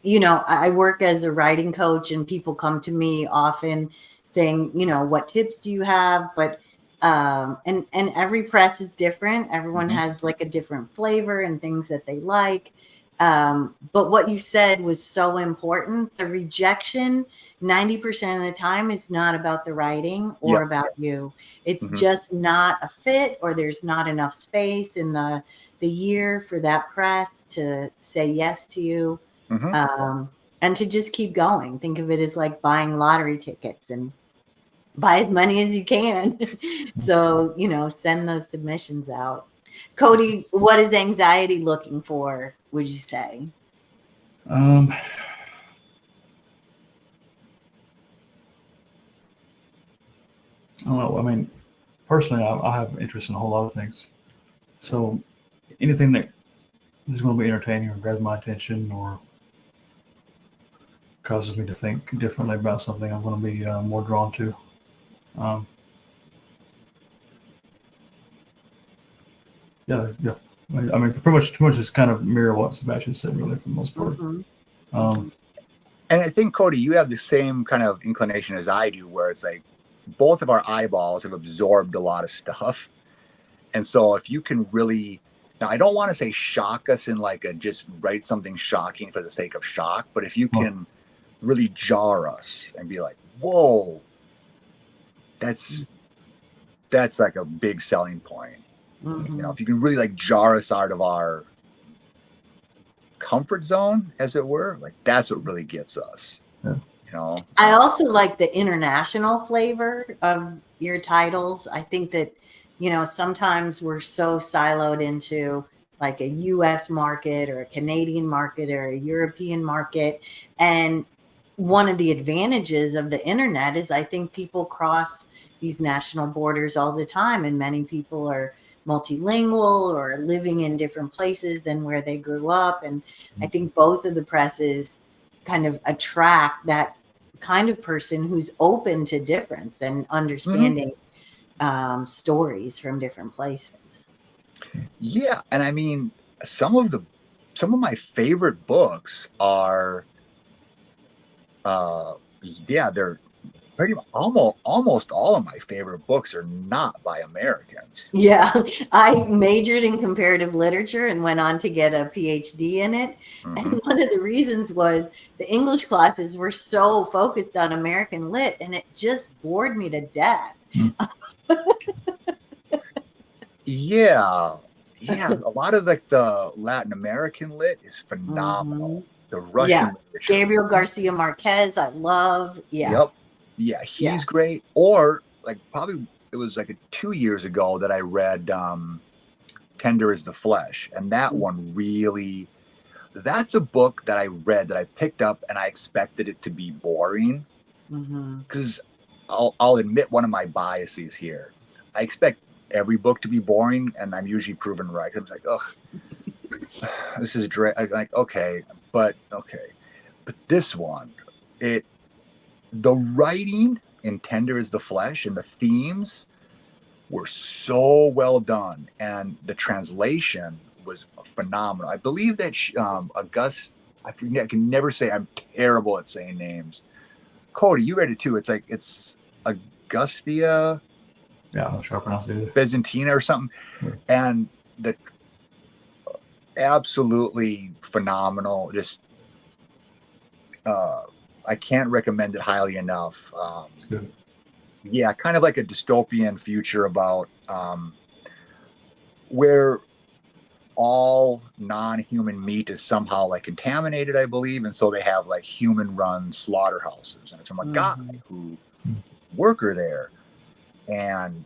work as a writing coach, and people come to me often saying, what tips do you have? But and every press is different. Everyone has like a different flavor and things that they like. But what you said was so important. The rejection, 90% of the time, is not about the writing or about you. It's just not a fit, or there's not enough space in the year for that press to say yes to you. And to just keep going. Think of it as like buying lottery tickets, and buy as many as you can. So, send those submissions out. Cody, what is anxiety looking for, would you say? I don't know. I mean, personally, I have interest in a whole lot of things. So anything that is going to be entertaining or grabs my attention or causes me to think differently about something, I'm going to be more drawn to. Yeah. I mean, pretty much just kind of mirror what Sebastian said, really, for the most part. And I think, Cody, you have the same kind of inclination as I do, where it's like both of our eyeballs have absorbed a lot of stuff. And so if you can really, now I don't want to say shock us in like a just write something shocking for the sake of shock, but if you can really jar us and be like, whoa, that's like a big selling point. If you can really like jar us out of our comfort zone, as it were, like that's what really gets us. I also like the international flavor of your titles. I think that sometimes we're so siloed into like a US market or a Canadian market or a European market, and one of the advantages of the internet is I think people cross these national borders all the time, and many people are multilingual or living in different places than where they grew up. And I think both of the presses kind of attract that kind of person who's open to difference and understanding stories from different places. Yeah. And I mean, some of my favorite books are, they're pretty much almost all of my favorite books are not by Americans. Yeah, I majored in comparative literature and went on to get a PhD in it. And one of the reasons was the English classes were so focused on American lit, and it just bored me to death. Yeah. A lot of like the Latin American lit is phenomenal. The Russian literature. Gabriel Garcia Marquez, I love. Yep. Yeah, he's great. Or like probably it was like 2 years ago that I read Tender is the Flesh, and that one really, that's a book that I read that I picked up and I expected it to be boring, because I'll admit one of my biases here. I expect every book to be boring, and I'm usually proven right. I'm like, ugh, this is like okay, but this one, the writing in Tender is the Flesh and the themes were so well done, and the translation was phenomenal. I believe that I can never say, I'm terrible at saying names. Cody, you read it too. It's Augustia. Yeah, I'm not sure I pronounced it either. Bezentina or something. And the absolutely phenomenal. Just I can't recommend it highly enough. It's good. Yeah, kind of like a dystopian future about where all non-human meat is somehow like contaminated, I believe, and so they have like human-run slaughterhouses, and it's from a guy who worker there, and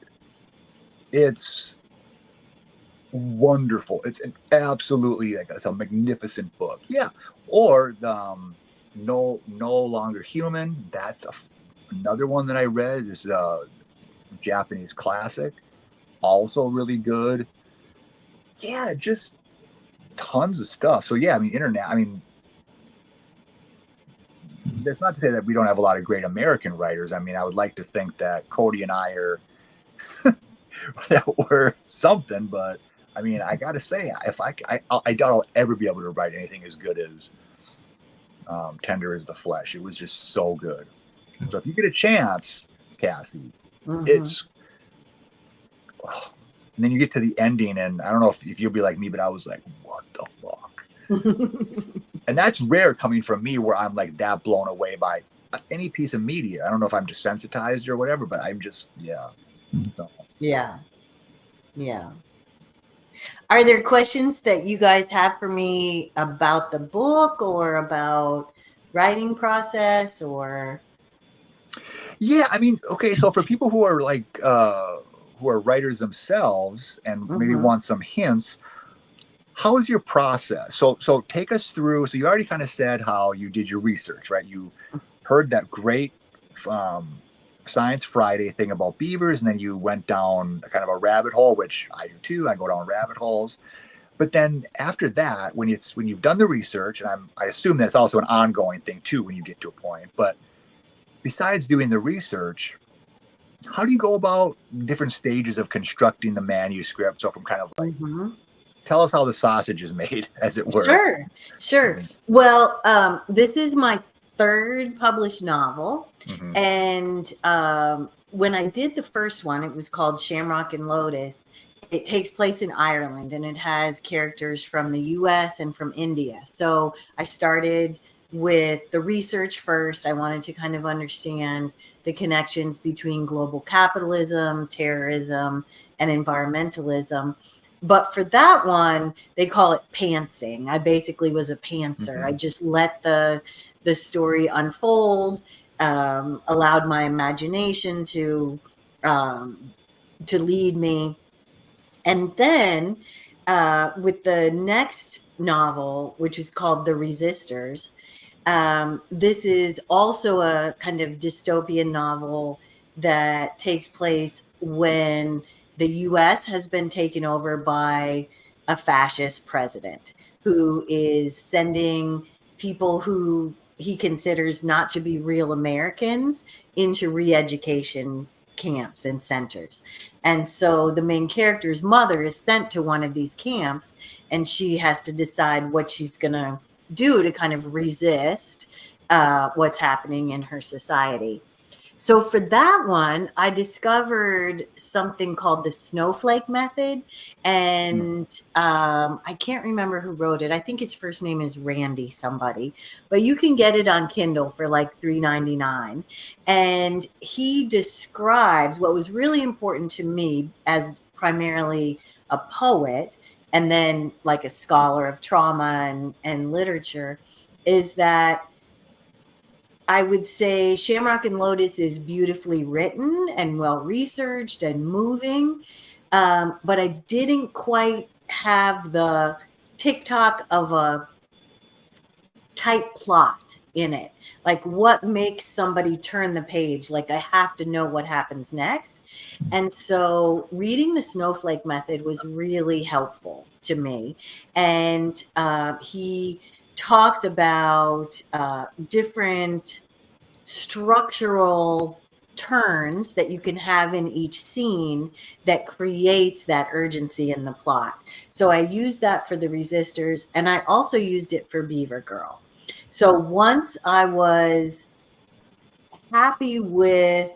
it's wonderful. It's absolutely like it's a magnificent book. Yeah, or the No Longer Human. That's another one that I read. This is a Japanese classic, also really good. Yeah, just tons of stuff. So yeah, I mean, internet. I mean, that's not to say that we don't have a lot of great American writers. I mean, I would like to think that Cody and I are that we're something, but I mean, I gotta say, if I doubt I'll ever be able to write anything as good as Tender is the Flesh. It was just so good. So if you get a chance, Cassie, it's. Oh. And then you get to the ending, and I don't know if you'll be like me, but I was like, what the fuck? And that's rare coming from me, where I'm like that blown away by any piece of media. I don't know if I'm desensitized or whatever, but I'm just, yeah. So. Yeah. Yeah. Are there questions that you guys have for me about the book or about writing process or? Yeah, I mean, okay, so for people who are like who are writers themselves and maybe want some hints, how is your process? So take us through. So you already kind of said how you did your research, right? You heard that great Science Friday thing about beavers, and then you went down kind of a rabbit hole, which I do too. I go down rabbit holes. But then after that, when you've done the research, and I assume that's also an ongoing thing too when you get to a point. But besides doing the research, how do you go about different stages of constructing the manuscript? So from kind of like, tell us how the sausage is made, as it were. Sure. Well, this is my third published novel. And when I did the first one, it was called Shamrock and Lotus. It takes place in Ireland, and it has characters from the US and from India. So I started with the research first. I wanted to kind of understand the connections between global capitalism, terrorism, and environmentalism. But for that one, they call it pantsing. I basically was a pantser. I just let the story unfold, allowed my imagination to lead me. And then with the next novel, which is called The Resistors, this is also a kind of dystopian novel that takes place when the US has been taken over by a fascist president who is sending people who he considers not to be real Americans into re-education camps and centers. And so the main character's mother is sent to one of these camps, and she has to decide what she's going to do to kind of resist what's happening in her society. So for that one, I discovered something called the snowflake method. And I can't remember who wrote it. I think his first name is Randy somebody, but you can get it on Kindle for like $3.99. And he describes what was really important to me as primarily a poet and then like a scholar of trauma and literature, is that I would say Shamrock and Lotus is beautifully written and well researched and moving, but I didn't quite have the TikTok of a tight plot in it. Like what makes somebody turn the page? Like I have to know what happens next. And so reading the snowflake method was really helpful to me. And he talks about different structural turns that you can have in each scene that creates that urgency in the plot. So I used that for The Resistors, and I also used it for Beaver Girl. So once I was happy with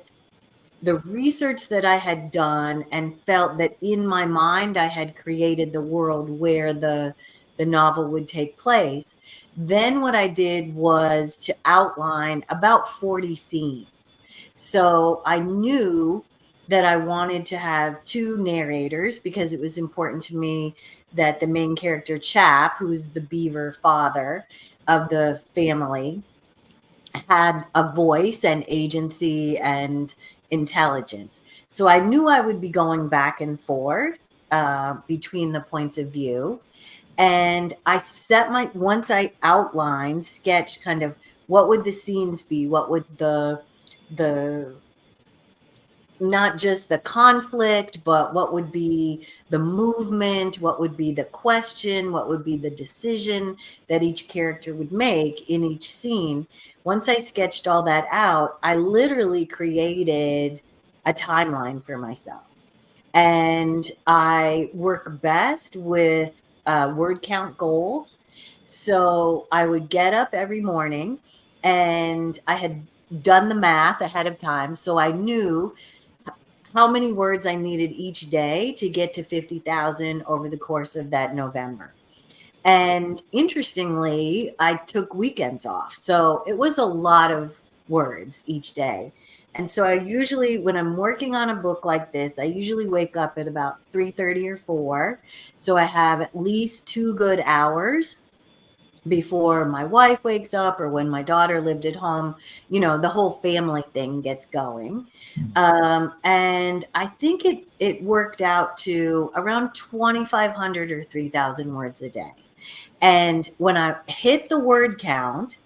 the research that I had done and felt that in my mind I had created the world where the novel would take place, then what I did was to outline about 40 scenes. So I knew that I wanted to have two narrators because it was important to me that the main character, Chap, who's the beaver father of the family, had a voice and agency and intelligence. So I knew I would be going back and forth between the points of view. And I set once I outlined, sketched kind of what would the scenes be, what would the not just the conflict, but what would be the movement, what would be the question, what would be the decision that each character would make in each scene. Once I sketched all that out, I literally created a timeline for myself. And I work best with word count goals. So I would get up every morning and I had done the math ahead of time. So I knew how many words I needed each day to get to 50,000 over the course of that November. And interestingly, I took weekends off. So it was a lot of words each day. And so I usually, when I'm working on a book like this, I usually wake up at about 3:30 or 4. So I have at least 2 good hours before my wife wakes up or when my daughter lived at home, the whole family thing gets going. And I think it worked out to around 2,500 or 3,000 words a day. And when I hit the word count,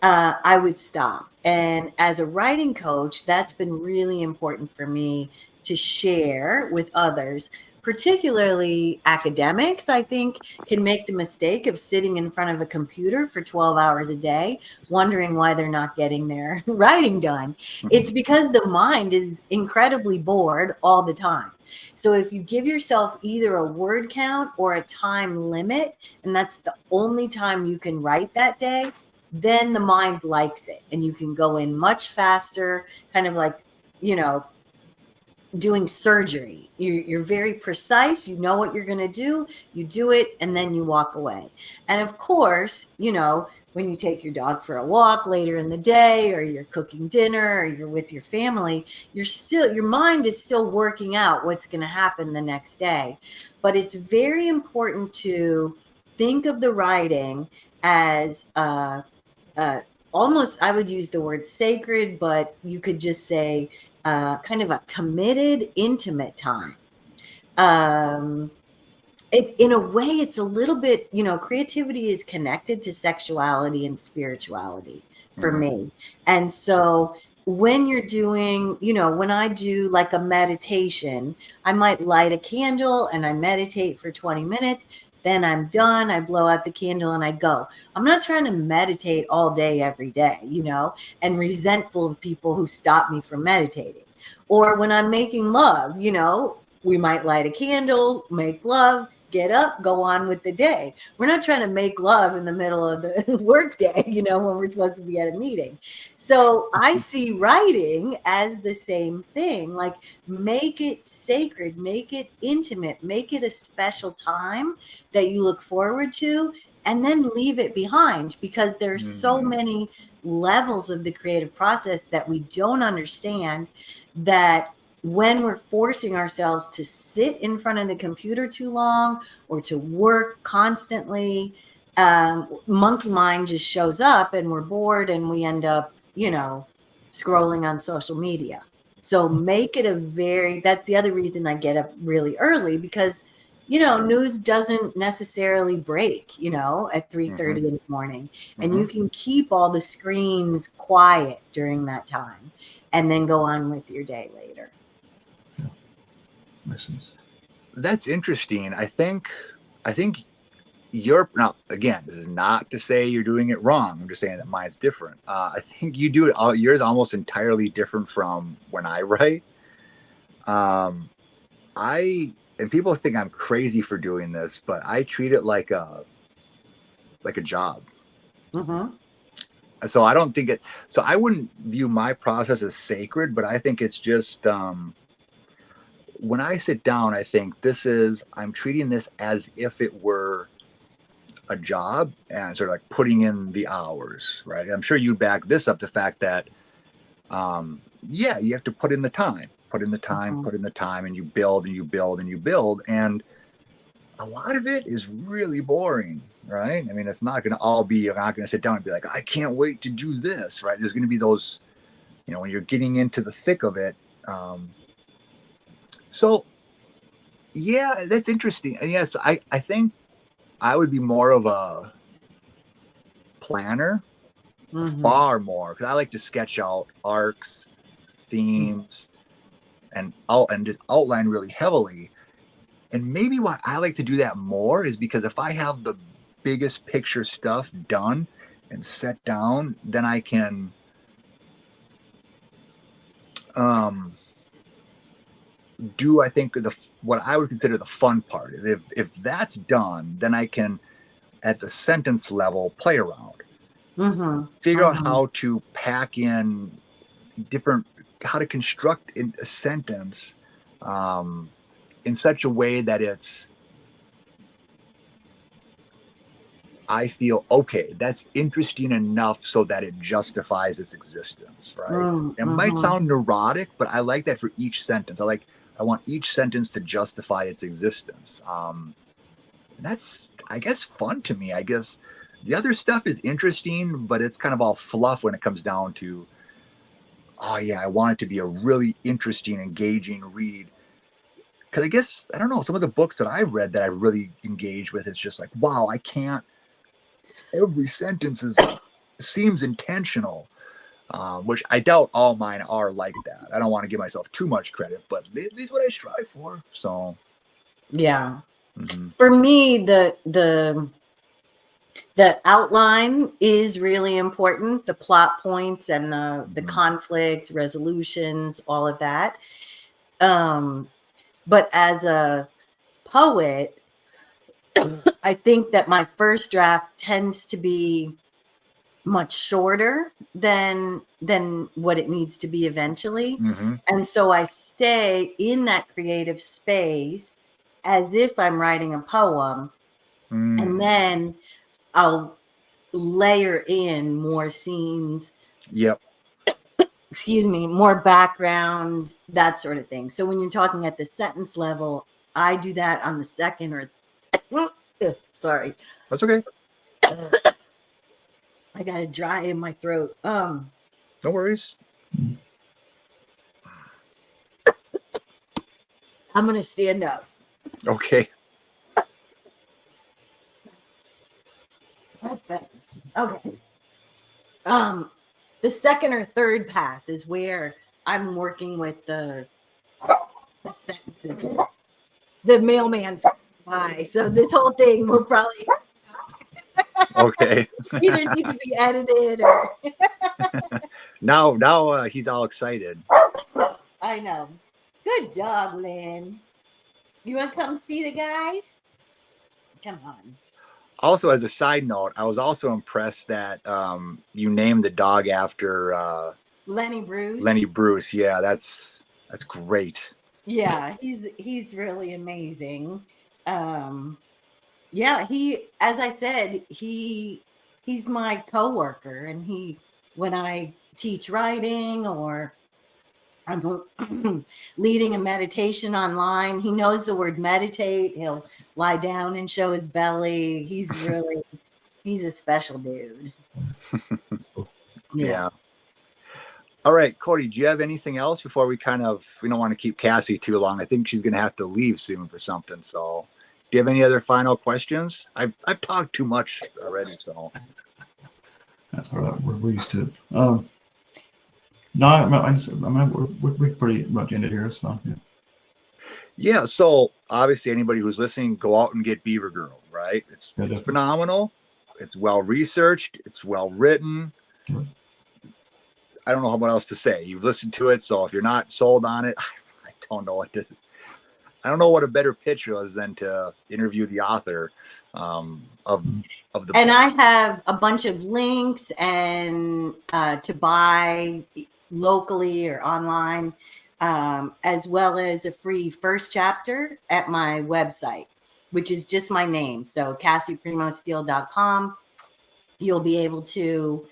I would stop. And as a writing coach, that's been really important for me to share with others, particularly academics, I think, can make the mistake of sitting in front of a computer for 12 hours a day, wondering why they're not getting their writing done. It's because the mind is incredibly bored all the time. So if you give yourself either a word count or a time limit, and that's the only time you can write that day, then the mind likes it and you can go in much faster, kind of like, doing surgery. You're very precise. You know what you're going to do. You do it and then you walk away. And of course, when you take your dog for a walk later in the day, or you're cooking dinner, or you're with your family, your mind is still working out what's going to happen the next day. But it's very important to think of the writing as almost, I would use the word sacred, but you could just say kind of a committed, intimate time. In a way, it's a little bit, creativity is connected to sexuality and spirituality for me. And so when you're doing, when I do like a meditation, I might light a candle and I meditate for 20 minutes. Then I'm done. I blow out the candle and I go. I'm not trying to meditate all day, every day, and resentful of people who stop me from meditating. Or when I'm making love, we might light a candle, make love, get up, go on with the day. We're not trying to make love in the middle of the work day, when we're supposed to be at a meeting. So I see writing as the same thing. Like, make it sacred, make it intimate, make it a special time that you look forward to, and then leave it behind, because there's so many levels of the creative process that we don't understand, that when we're forcing ourselves to sit in front of the computer too long or to work constantly, monkey mind just shows up and we're bored and we end up, scrolling on social media. So make it that's the other reason I get up really early, because, news doesn't necessarily break, at 3:30 in the morning. And you can keep all the screens quiet during that time and then go on with your day later. That's interesting. I think you're now, again, this is not to say you're doing it wrong. I'm just saying that mine's different. I think you do it. Yours almost entirely different from when I write. And people think I'm crazy for doing this, but I treat it like a job. So I don't think it. So I wouldn't view my process as sacred, but I think it's just. When I sit down, I think I'm treating this as if it were a job and sort of like putting in the hours, right? I'm sure you back this up, the fact that, you have to put in the time, put in the time, and you build and you build and you build. And a lot of it is really boring, right? I mean, it's not going to all be, you're not going to sit down and be like, I can't wait to do this, right? There's going to be those, when you're getting into the thick of it, so, yeah, that's interesting. And yes, I think I would be more of a planner, far more, because I like to sketch out arcs, themes, and just outline really heavily. And maybe why I like to do that more is because if I have the biggest picture stuff done and set down, then I can do, I think, what I would consider the fun part. If that's done, then I can, at the sentence level, play around, figure out how to pack in how to construct a sentence in such a way that it's I feel, okay, that's interesting enough so that it justifies its existence, right? It might sound neurotic, but I like that for each sentence. I want each sentence to justify its existence. That's, I guess, fun to me. I guess the other stuff is interesting, but it's kind of all fluff when it comes down to, oh yeah, I want it to be a really interesting, engaging read. Because I guess, I don't know, some of the books that I've read that I've really engaged with, it's just like, wow, I can't, every sentence seems intentional, which I doubt all mine are like that. I don't want to give myself too much credit, but at least what I strive for. So, yeah. For me, the outline is really important. The plot points and the conflicts, resolutions, all of that. But as a poet, I think that my first draft tends to be much shorter than what it needs to be eventually. And so I stay in that creative space as if I'm writing a poem, and then I'll layer in more scenes. Yep. Excuse me, more background, that sort of thing. So when you're talking at the sentence level, I do that on the second or sorry. That's okay. I got it dry in my throat. No worries. I'm gonna stand up. Okay. Okay. The second or third pass is where I'm working with the sentences. The mailman's by. So this whole thing will probably Okay. either need to be edited or now he's all excited. I know. Good dog, Lynn. You want to come see the guys? Come on. Also, as a side note, I was also impressed that you named the dog after Lenny Bruce. Lenny Bruce. Yeah, that's great. Yeah, he's really amazing. Yeah, he, as I said, he's my coworker, and when I teach writing or I'm leading a meditation online, he knows the word meditate. He'll lie down and show his belly. He's a special dude. Yeah. All right, Cody, do you have anything else before we don't want to keep Cassie too long? I think she's going to have to leave soon for something. So do you have any other final questions? I've talked too much already, so. That's all right. We're used to it. No, we're pretty much ended here. So yeah. Yeah. So obviously, anybody who's listening, go out and get Beaver Girl. Right? It's phenomenal. It's well researched. It's well written. Sure. I don't know what else to say. You've listened to it, so if you're not sold on it, I don't know what to. I don't know what a better pitch was than to interview the author of the book. And I have a bunch of links and to buy locally or online, as well as a free first chapter at my website, which is just my name. So CassiePremoSteel.com. You'll be able to,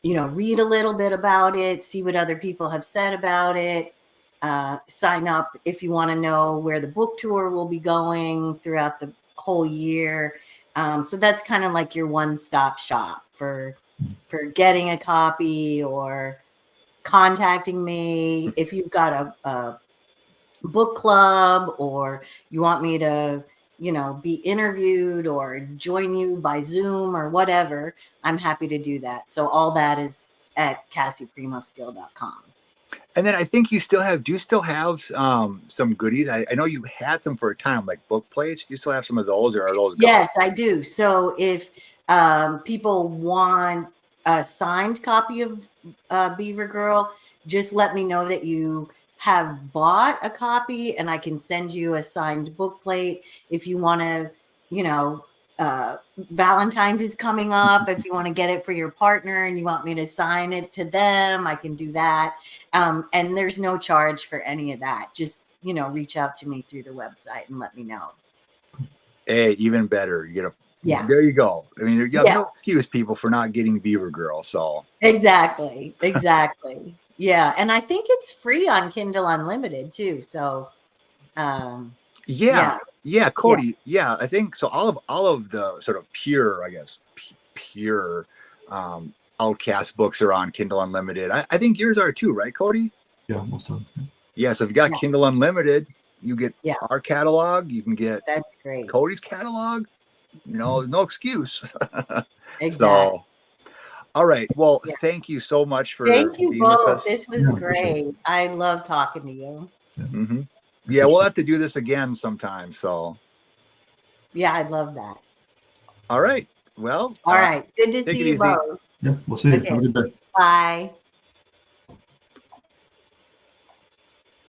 read a little bit about it, see what other people have said about it. Sign up if you want to know where the book tour will be going throughout the whole year. So that's kind of like your one-stop shop for getting a copy or contacting me. If you've got a book club or you want me to, be interviewed or join you by Zoom or whatever, I'm happy to do that. So all that is at CassiePremoSteel.com. And then I think do you still have some goodies? I know you had some for a time, like book plates. Do you still have some of those, or are those gone? Yes, I do. So if people want a signed copy of Beaver Girl, just let me know that you have bought a copy and I can send you a signed book plate. If you want to, Valentine's is coming up. If you want to get it for your partner and you want me to sign it to them, I can do that. And there's no charge for any of that. Just, reach out to me through the website and let me know. Hey, even better. You get a Yeah. There you go. I mean, you have Yeah. no excuse, people, for not getting Beaver Girl. So Exactly. Yeah. And I think it's free on Kindle Unlimited too. So yeah, yeah. Cody. Yeah, I think so. All of the sort of pure, I guess, pure Outcast books are on Kindle Unlimited. I think yours are too, right, Cody? Yeah, most of them. Yeah. So if you got Yeah. Kindle Unlimited, you get Yeah. our catalog. You can get That's great. Cody's catalog. You know, no excuse. Exactly. So, all right. Well, Yeah. thank you so much for Thank you being with both. us. This was Yeah, for sure. great. I love talking to you. Mm-hmm. Yeah, we'll have to do this again sometime. So, Yeah, I'd love that. all right. Well, All right. Good to take see it you easy. both. Yeah, we'll see you. Okay. Have a good day. Bye.